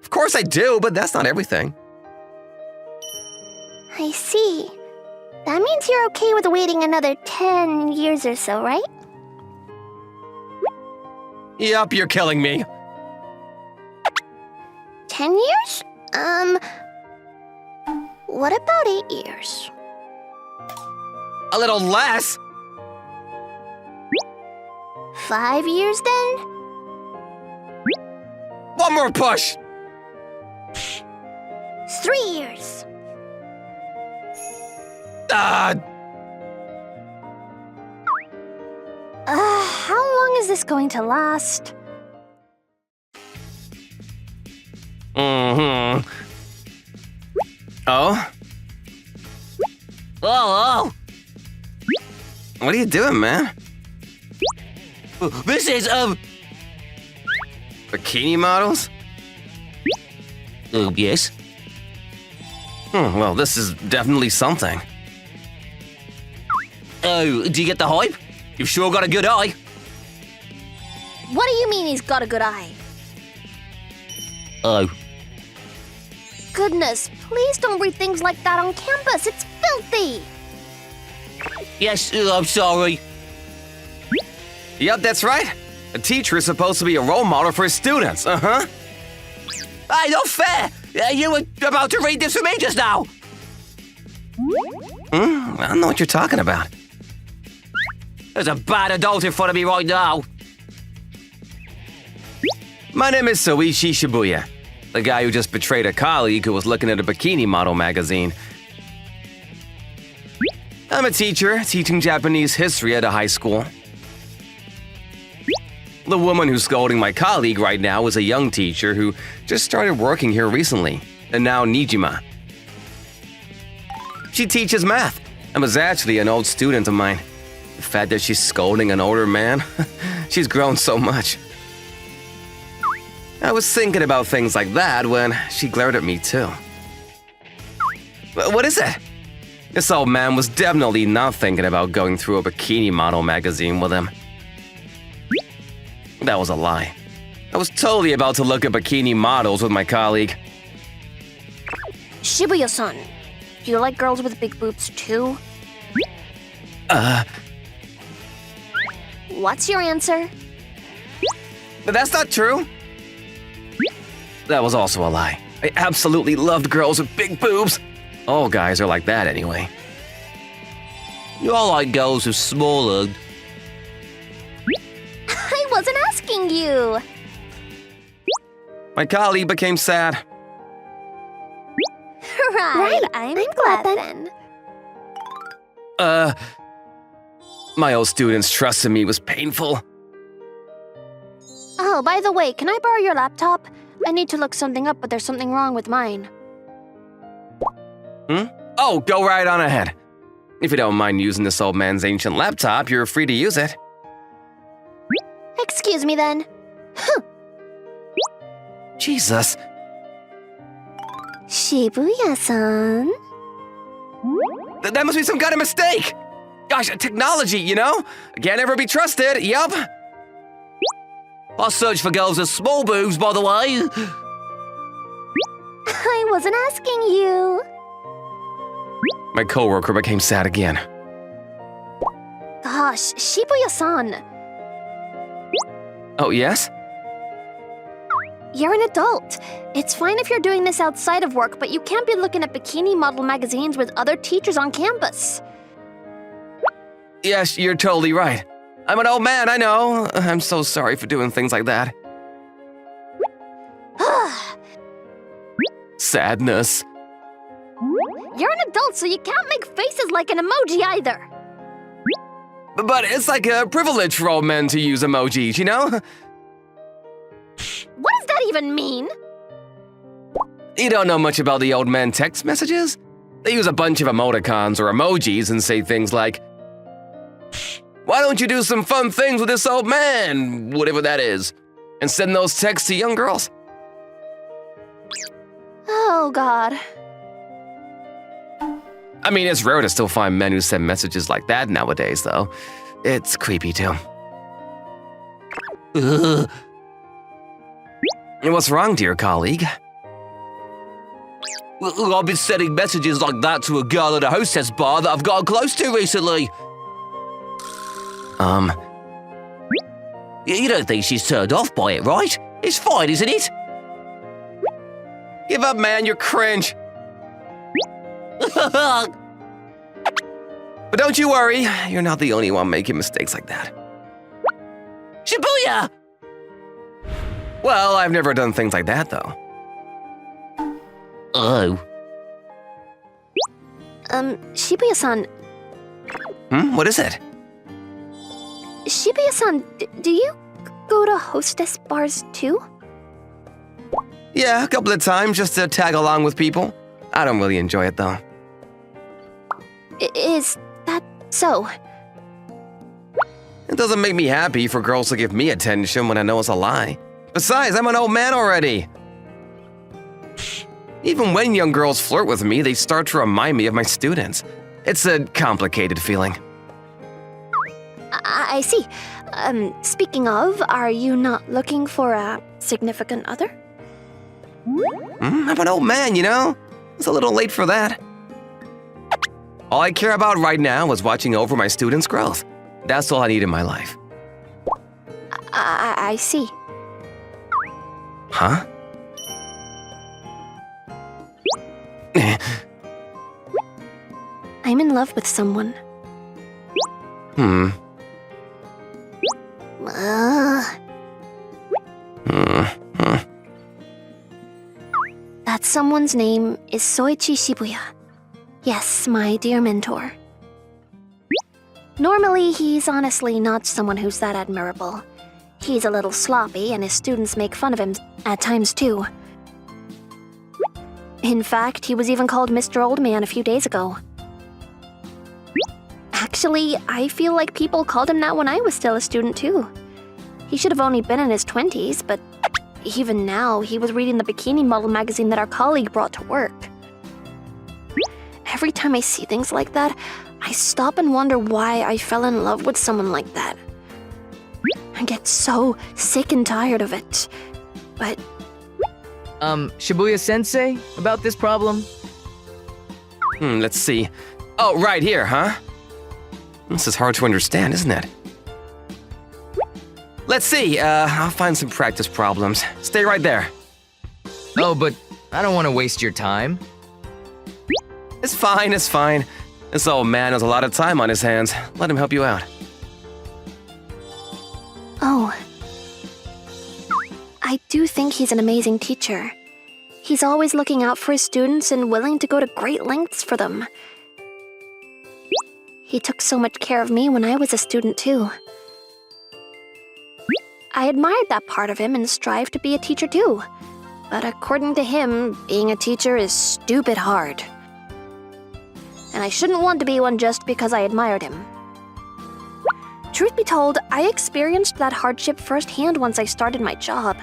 Of course I do, but that's not everything. I see. That means you're okay with waiting another 10 years or so, right? Yup, you're killing me. 10 years? What about 8 years? A little less. 5 years then? One more push. 3 years. How long is this going to last? Mm-hmm. Oh? Oh! What are you doing, man? This is, Bikini models? yes. Well, this is definitely something. Oh, do you get the hype? You've sure got a good eye. What do you mean he's got a good eye? Oh. Goodness, please don't read things like that on campus. It's filthy. Yes, I'm sorry. Yep, that's right. A teacher is supposed to be a role model for his students, uh-huh. Hey, not fair! You were about to read this for me just now! I don't know what you're talking about. There's a bad adult in front of me right now. My name is Soichi Shibuya, the guy who just betrayed a colleague who was looking at a bikini model magazine. I'm a teacher, teaching Japanese history at a high school. The woman who's scolding my colleague right now is a young teacher who just started working here recently, and now Nijima. She teaches math and was actually an old student of mine. The fact that she's scolding an older man, she's grown so much. I was thinking about things like that when she glared at me too. What is it? This old man was definitely not thinking about going through a bikini model magazine with him. That was a lie. I was totally about to look at bikini models with my colleague. Shibuya-san, do you like girls with big boobs too? What's your answer? But that's not true. That was also a lie. I absolutely loved girls with big boobs. All guys are like that anyway. You all like girls with smaller. I wasn't asking you. My colleague became sad. Right, I'm glad then. My old students' trust in me was painful. Oh, by the way, can I borrow your laptop? I need to look something up, but there's something wrong with mine. Oh, go right on ahead. If you don't mind using this old man's ancient laptop, you're free to use it. Excuse me then. Jesus. Shibuya-san? That must be some kind of mistake. Gosh, technology, you know? Can't ever be trusted, yup. I search for girls with small boobs, by the way. I wasn't asking you. My coworker became sad again. Gosh, Shibuya-san. Oh, yes? You're an adult. It's fine if you're doing this outside of work, but you can't be looking at bikini model magazines with other teachers on campus. Yes, you're totally right. I'm an old man, I know. I'm so sorry for doing things like that. Sadness. You're an adult, so you can't make faces like an emoji either. But it's like a privilege for old men to use emojis, you know? What does that even mean? You don't know much about the old men text messages? They use a bunch of emoticons or emojis and say things like, "Why don't you do some fun things with this old man?" Whatever that is. And send those texts to young girls. Oh, God. I mean, it's rare to still find men who send messages like that nowadays, though. It's creepy, too. What's wrong, dear colleague? I've been sending messages like that to a girl at a hostess bar that I've gotten close to recently. You don't think she's turned off by it, right? It's fine, isn't it? Give up, man, you're cringe. But don't you worry, you're not the only one making mistakes like that. Shibuya! Well, I've never done things like that, though. Oh. Shibuya-san. What is it? Shibuya-san, do you go to hostess bars too? Yeah, a couple of times just to tag along with people. I don't really enjoy it, though. Is that so? It doesn't make me happy for girls to give me attention when I know it's a lie. Besides, I'm an old man already. Even when young girls flirt with me, they start to remind me of my students. It's a complicated feeling. I see. Speaking of, are you not looking for a significant other? I'm an old man, you know? It's a little late for that. All I care about right now is watching over my students' growth. That's all I need in my life. I see. Huh? I'm in love with someone. Hmm. That someone's name is Soichi Shibuya. Yes, my dear mentor. Normally, he's honestly not someone who's that admirable. He's a little sloppy, and his students make fun of him at times too. In fact, he was even called Mr. Old Man a few days ago. Actually, I feel like people called him that when I was still a student too. He should have only been in his 20s, but even now, he was reading the bikini model magazine that our colleague brought to work. Every time I see things like that, I stop and wonder why I fell in love with someone like that. I get so sick and tired of it. But Shibuya-sensei, about this problem? Let's see. Oh, right here, huh? This is hard to understand, isn't it? Let's see, I'll find some practice problems. Stay right there. Oh, but I don't want to waste your time. It's fine, it's fine. This old man has a lot of time on his hands. Let him help you out. oh, I do think he's an amazing teacher. He's always looking out for his students and willing to go to great lengths for them. He took so much care of me when I was a student too. I admired that part of him and strived to be a teacher too. But according to him, being a teacher is stupid hard. And I shouldn't want to be one just because I admired him. Truth be told, I experienced that hardship firsthand once I started my job,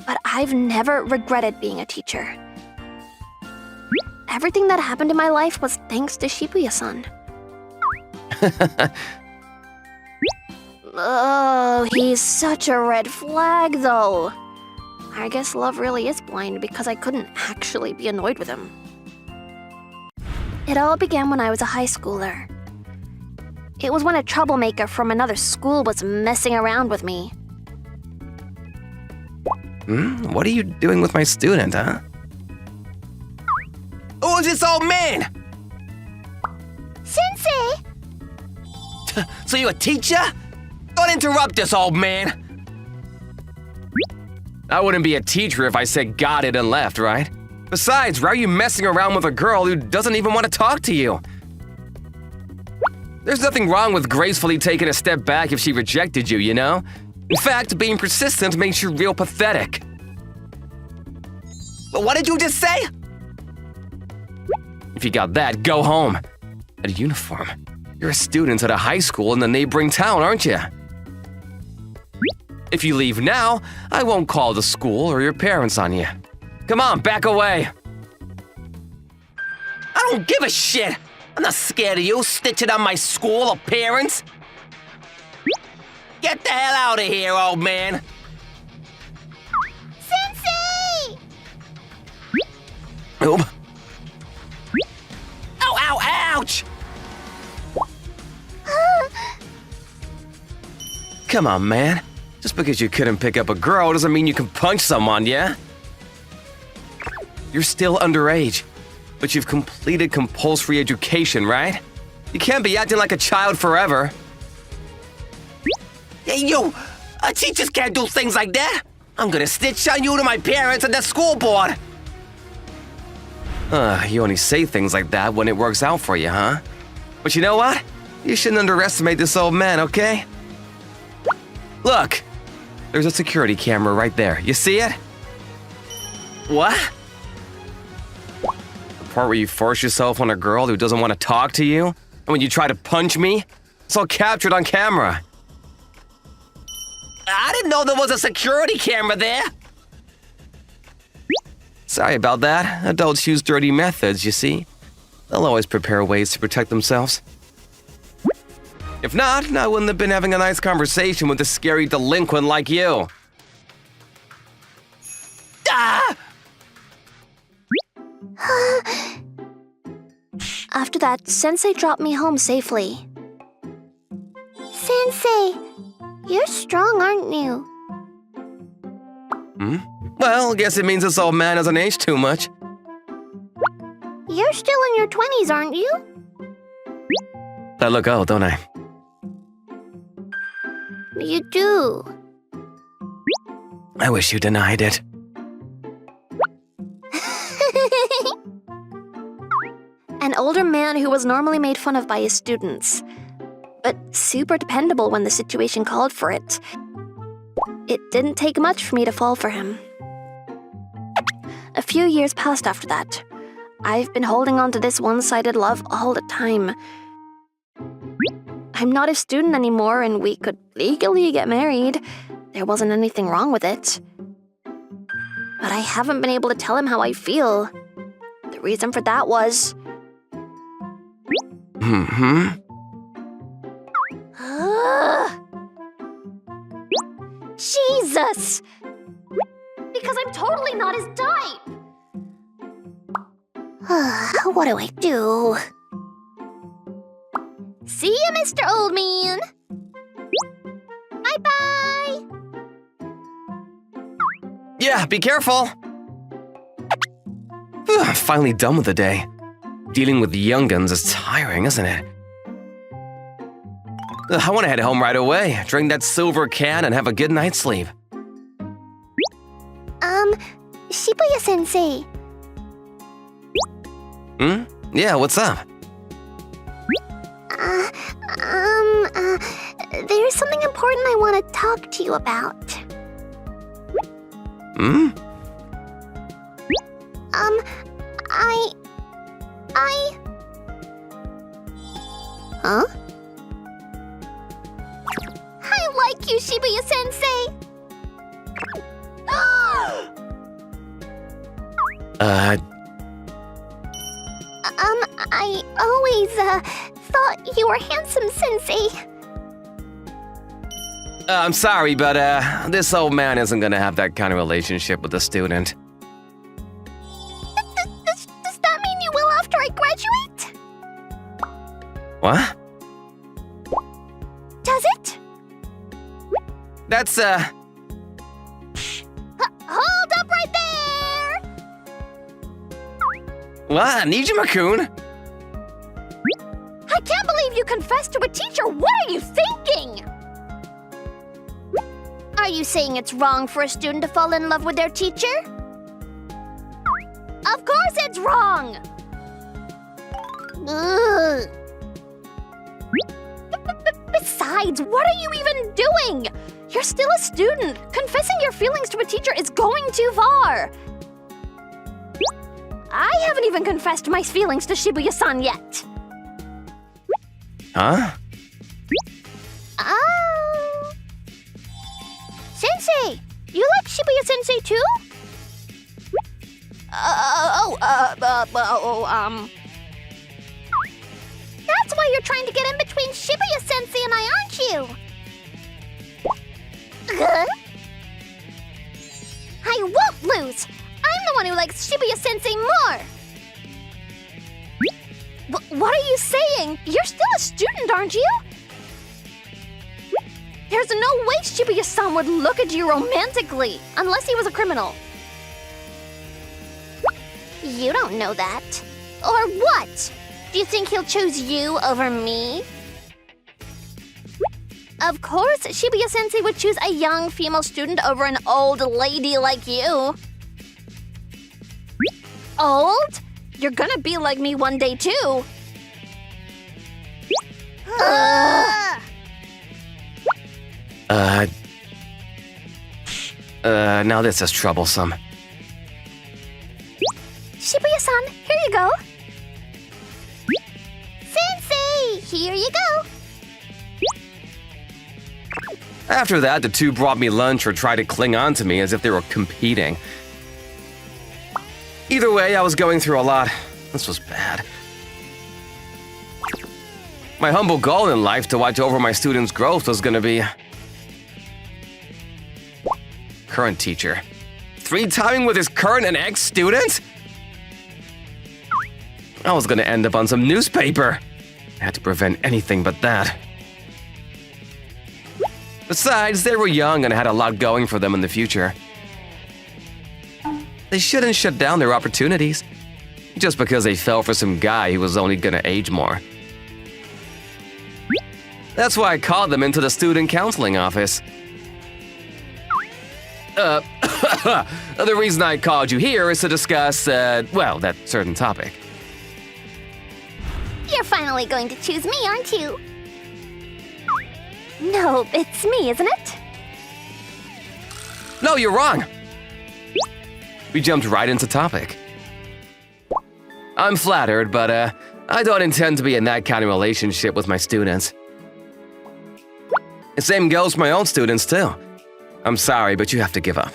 but I've never regretted being a teacher. Everything that happened in my life was thanks to Shibuya-san. Oh, he's such a red flag, though. I guess love really is blind because I couldn't actually be annoyed with him. It all began when I was a high schooler. It was when a troublemaker from another school was messing around with me. What are you doing with my student, huh? Who's this old man? Sensei! So you a teacher? Don't interrupt this, old man. I wouldn't be a teacher if I said got it and left, right? Besides, why are you messing around with a girl who doesn't even want to talk to you? There's nothing wrong with gracefully taking a step back if she rejected you, you know? In fact, being persistent makes you real pathetic. But what did you just say? If you got that, go home. A uniform. You're a student at a high school in the neighboring town, aren't you? If you leave now, I won't call the school or your parents on you. Come on, back away. I don't give a shit. I'm not scared of you stitching on my school or parents. Get the hell out of here, old man. Sensei! Oh, Ow, ow, ouch! come on, man. Just because you couldn't pick up a girl doesn't mean you can punch someone, yeah? You're still underage, but you've completed compulsory education, right? You can't be acting like a child forever. Hey, you! Teachers can't do things like that! I'm gonna stitch on you to my parents and the school board! You only say things like that when it works out for you, huh? But you know what? You shouldn't underestimate this old man, okay? Look! There's a security camera right there. You see it? What? The part where you force yourself on a girl who doesn't want to talk to you? And when you try to punch me? It's all captured on camera. I didn't know there was a security camera there! Sorry about that. Adults use dirty methods, you see. They'll always prepare ways to protect themselves. If not, I wouldn't have been having a nice conversation with a scary delinquent like you. Ah! After that, Sensei dropped me home safely. Sensei, you're strong, aren't you? Well, guess it means this old man hasn't aged too much. You're still in your 20s, aren't you? I look old, don't I? You do. I wish you denied it. An older man who was normally made fun of by his students, but super dependable when the situation called for it. It didn't take much for me to fall for him. A few years passed after that. I've been holding on to this one-sided love all the time. I'm not a student anymore and we could legally get married. There wasn't anything wrong with it. But I haven't been able to tell him how I feel. The reason for that was... Jesus! Because I'm totally not his type! What do I do? See ya, Mr. Old Man! Bye-bye! Yeah, be careful! I'm finally done with the day. Dealing with young'uns is tiring, isn't it? I want to head home right away, drink that silver can, and have a good night's sleep. Shibuya-sensei. Yeah, what's up? There's something important I want to talk to you about. Huh? I like you, Shibuya-sensei! I always, thought you were handsome, Sensei. I'm sorry, but, this old man isn't gonna have that kind of relationship with a student. Does that mean you will after I graduate? What? Does it? That's, Hold up right there! What? Nijima-kun? I can't believe you confessed to a teacher! What are you thinking? Are you saying it's wrong for a student to fall in love with their teacher? Of course it's wrong! Ugh. Besides, what are you even doing? You're still a student. Confessing your feelings to a teacher is going too far. I haven't even confessed my feelings to Shibuya-san yet. Huh? Oh. Sensei, you like Shibuya-sensei too? That's why you're trying to get in between Shibuya-sensei and I, aren't you? I won't lose! I'm the one who likes Shibuya-sensei more! What are you saying? You're still a student, aren't you? There's no way Shibuya-san would look at you romantically, unless he was a criminal. You don't know that. Or what? Do you think he'll choose you over me? Of course, Shibuya-sensei would choose a young female student over an old lady like you. Old? You're gonna be like me one day, too. Now this is troublesome. Shibuya-san, here you go. Sensei, here you go. After that, the two brought me lunch or tried to cling on to me as if they were competing. Either way, I was going through a lot. This was bad. My humble goal in life to watch over my students' growth was gonna be… current teacher. 3-timing with his current and ex-student? I was gonna end up on some newspaper. I had to prevent anything but that. Besides, they were young and had a lot going for them in the future. They shouldn't shut down their opportunities just because they fell for some guy who was only gonna age more. That's why I called them into the student counseling office. The reason I called you here is to discuss, well, that certain topic. You're finally going to choose me, aren't you? No, it's me, isn't it? No, you're wrong. We jumped right into topic. I'm flattered, but I don't intend to be in that kind of relationship with my students. The same goes for my own students, too. I'm sorry, but you have to give up.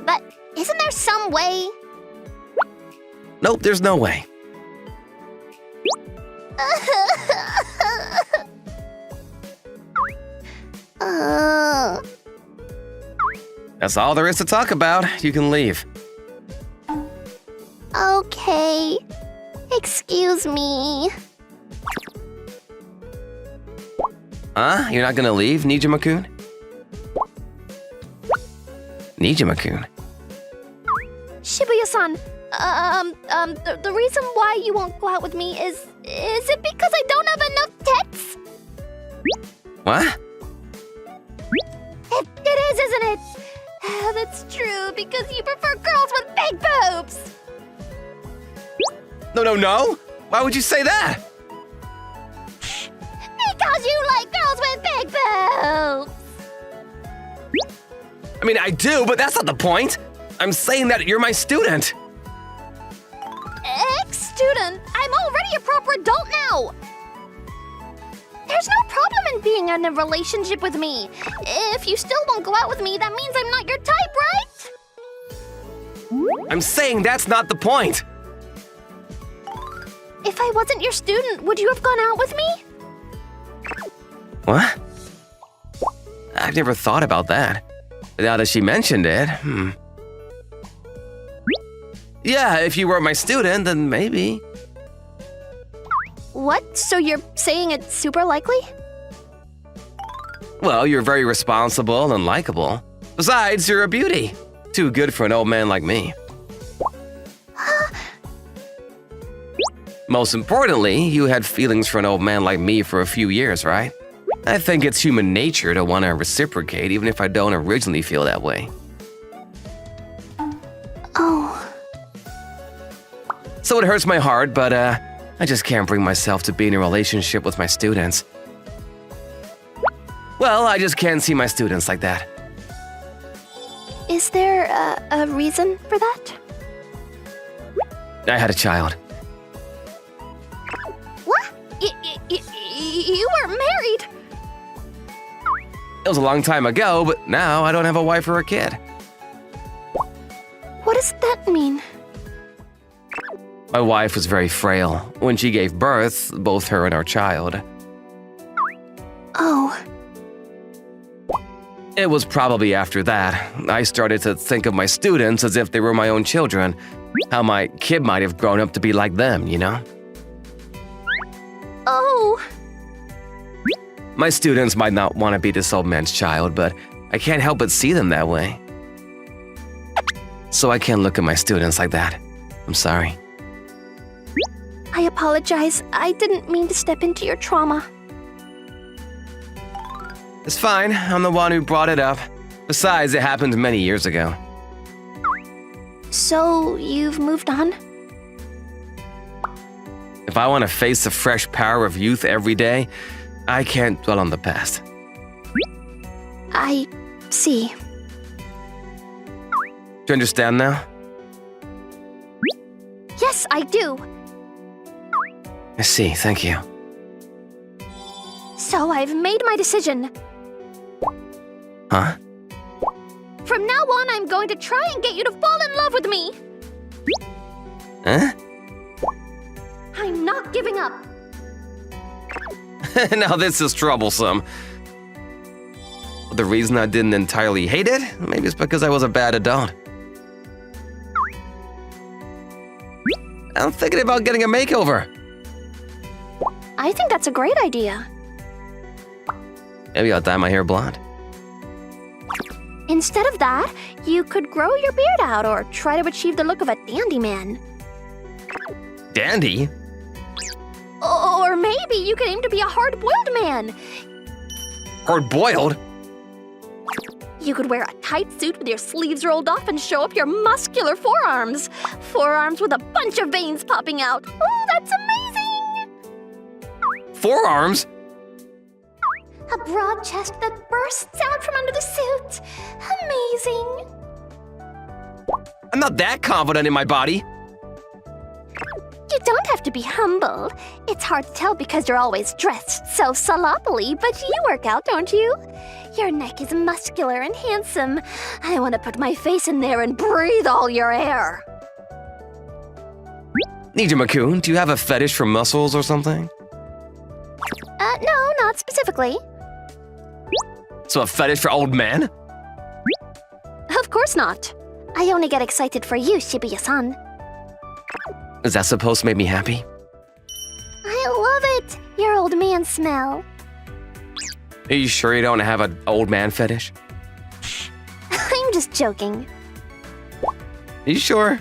But isn't there some way? Nope, there's no way. That's all there is to talk about. You can leave. Okay. Excuse me. Huh? You're not gonna leave, Nijima-kun? Nijima-kun? Shibuya-san, the reason why you won't go out with me is it because I don't have enough tits? What? It is, isn't it? That's true, because you prefer girls with big boobs. No! Why would you say that? Because you like girls with big boobs. I mean, I do, but that's not the point. I'm saying that you're my student. Ex-student, I'm already a proper adult now. There's no problem in being in a relationship with me. If you still won't go out with me, that means I'm not your type, right? I'm saying that's not the point. If I wasn't your student, would you have gone out with me? What? I've never thought about that. Now that she mentioned it, Yeah, if you were my student, then maybe. What? So you're saying it's super likely? Well, you're very responsible and likable. Besides, you're a beauty. Too good for an old man like me. Most importantly, you had feelings for an old man like me for a few years, right? I think it's human nature to want to reciprocate even if I don't originally feel that way. Oh. So it hurts my heart, but I just can't bring myself to be in a relationship with my students. Well, I just can't see my students like that. Is there a reason for that? I had a child. What? You weren't married? It was a long time ago, but now I don't have a wife or a kid. What does that mean? My wife was very frail. When she gave birth, both her and our child. Oh. It was probably after that I started to think of my students as if they were my own children. How my kid might have grown up to be like them, you know? Oh. My students might not want to be this old man's child, but I can't help but see them that way. So I can't look at my students like that. I'm sorry. I apologize. I didn't mean to step into your trauma. It's fine. I'm the one who brought it up. Besides, it happened many years ago. So, you've moved on? If I want to face the fresh power of youth every day, I can't dwell on the past. I see. Do you understand now? Yes, I do. I see, thank you. So I've made my decision. Huh? From now on, I'm going to try and get you to fall in love with me. Huh? I'm not giving up. Now this is troublesome. The reason I didn't entirely hate it, maybe it's because I was a bad adult. I'm thinking about getting a makeover. I think that's a great idea. Maybe I'll dye my hair blonde. Instead of that, you could grow your beard out or try to achieve the look of a dandy man. Dandy? Or maybe you could aim to be a hard-boiled man. Hard-boiled? You could wear a tight suit with your sleeves rolled off and show up your muscular forearms. Forearms with a bunch of veins popping out. Oh, that's amazing! Forearms? A broad chest that bursts out from under the suit. Amazing. I'm not that confident in my body. You don't have to be humble. It's hard to tell because you're always dressed so sloppily, but you work out, don't you? Your neck is muscular and handsome. I want to put my face in there and breathe all your air. Nijima-kun, do you have a fetish for muscles or something? No, not specifically. So a fetish for old men? Of course not. I only get excited for you, Shibuya-san. Is that supposed to make me happy? I love it! Your old man smell. Are you sure you don't have an old man fetish? I'm just joking. Are you sure?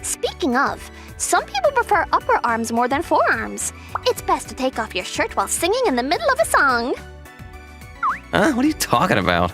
Speaking of, some people prefer upper arms more than forearms. It's best to take off your shirt while singing in the middle of a song. Huh? What are you talking about?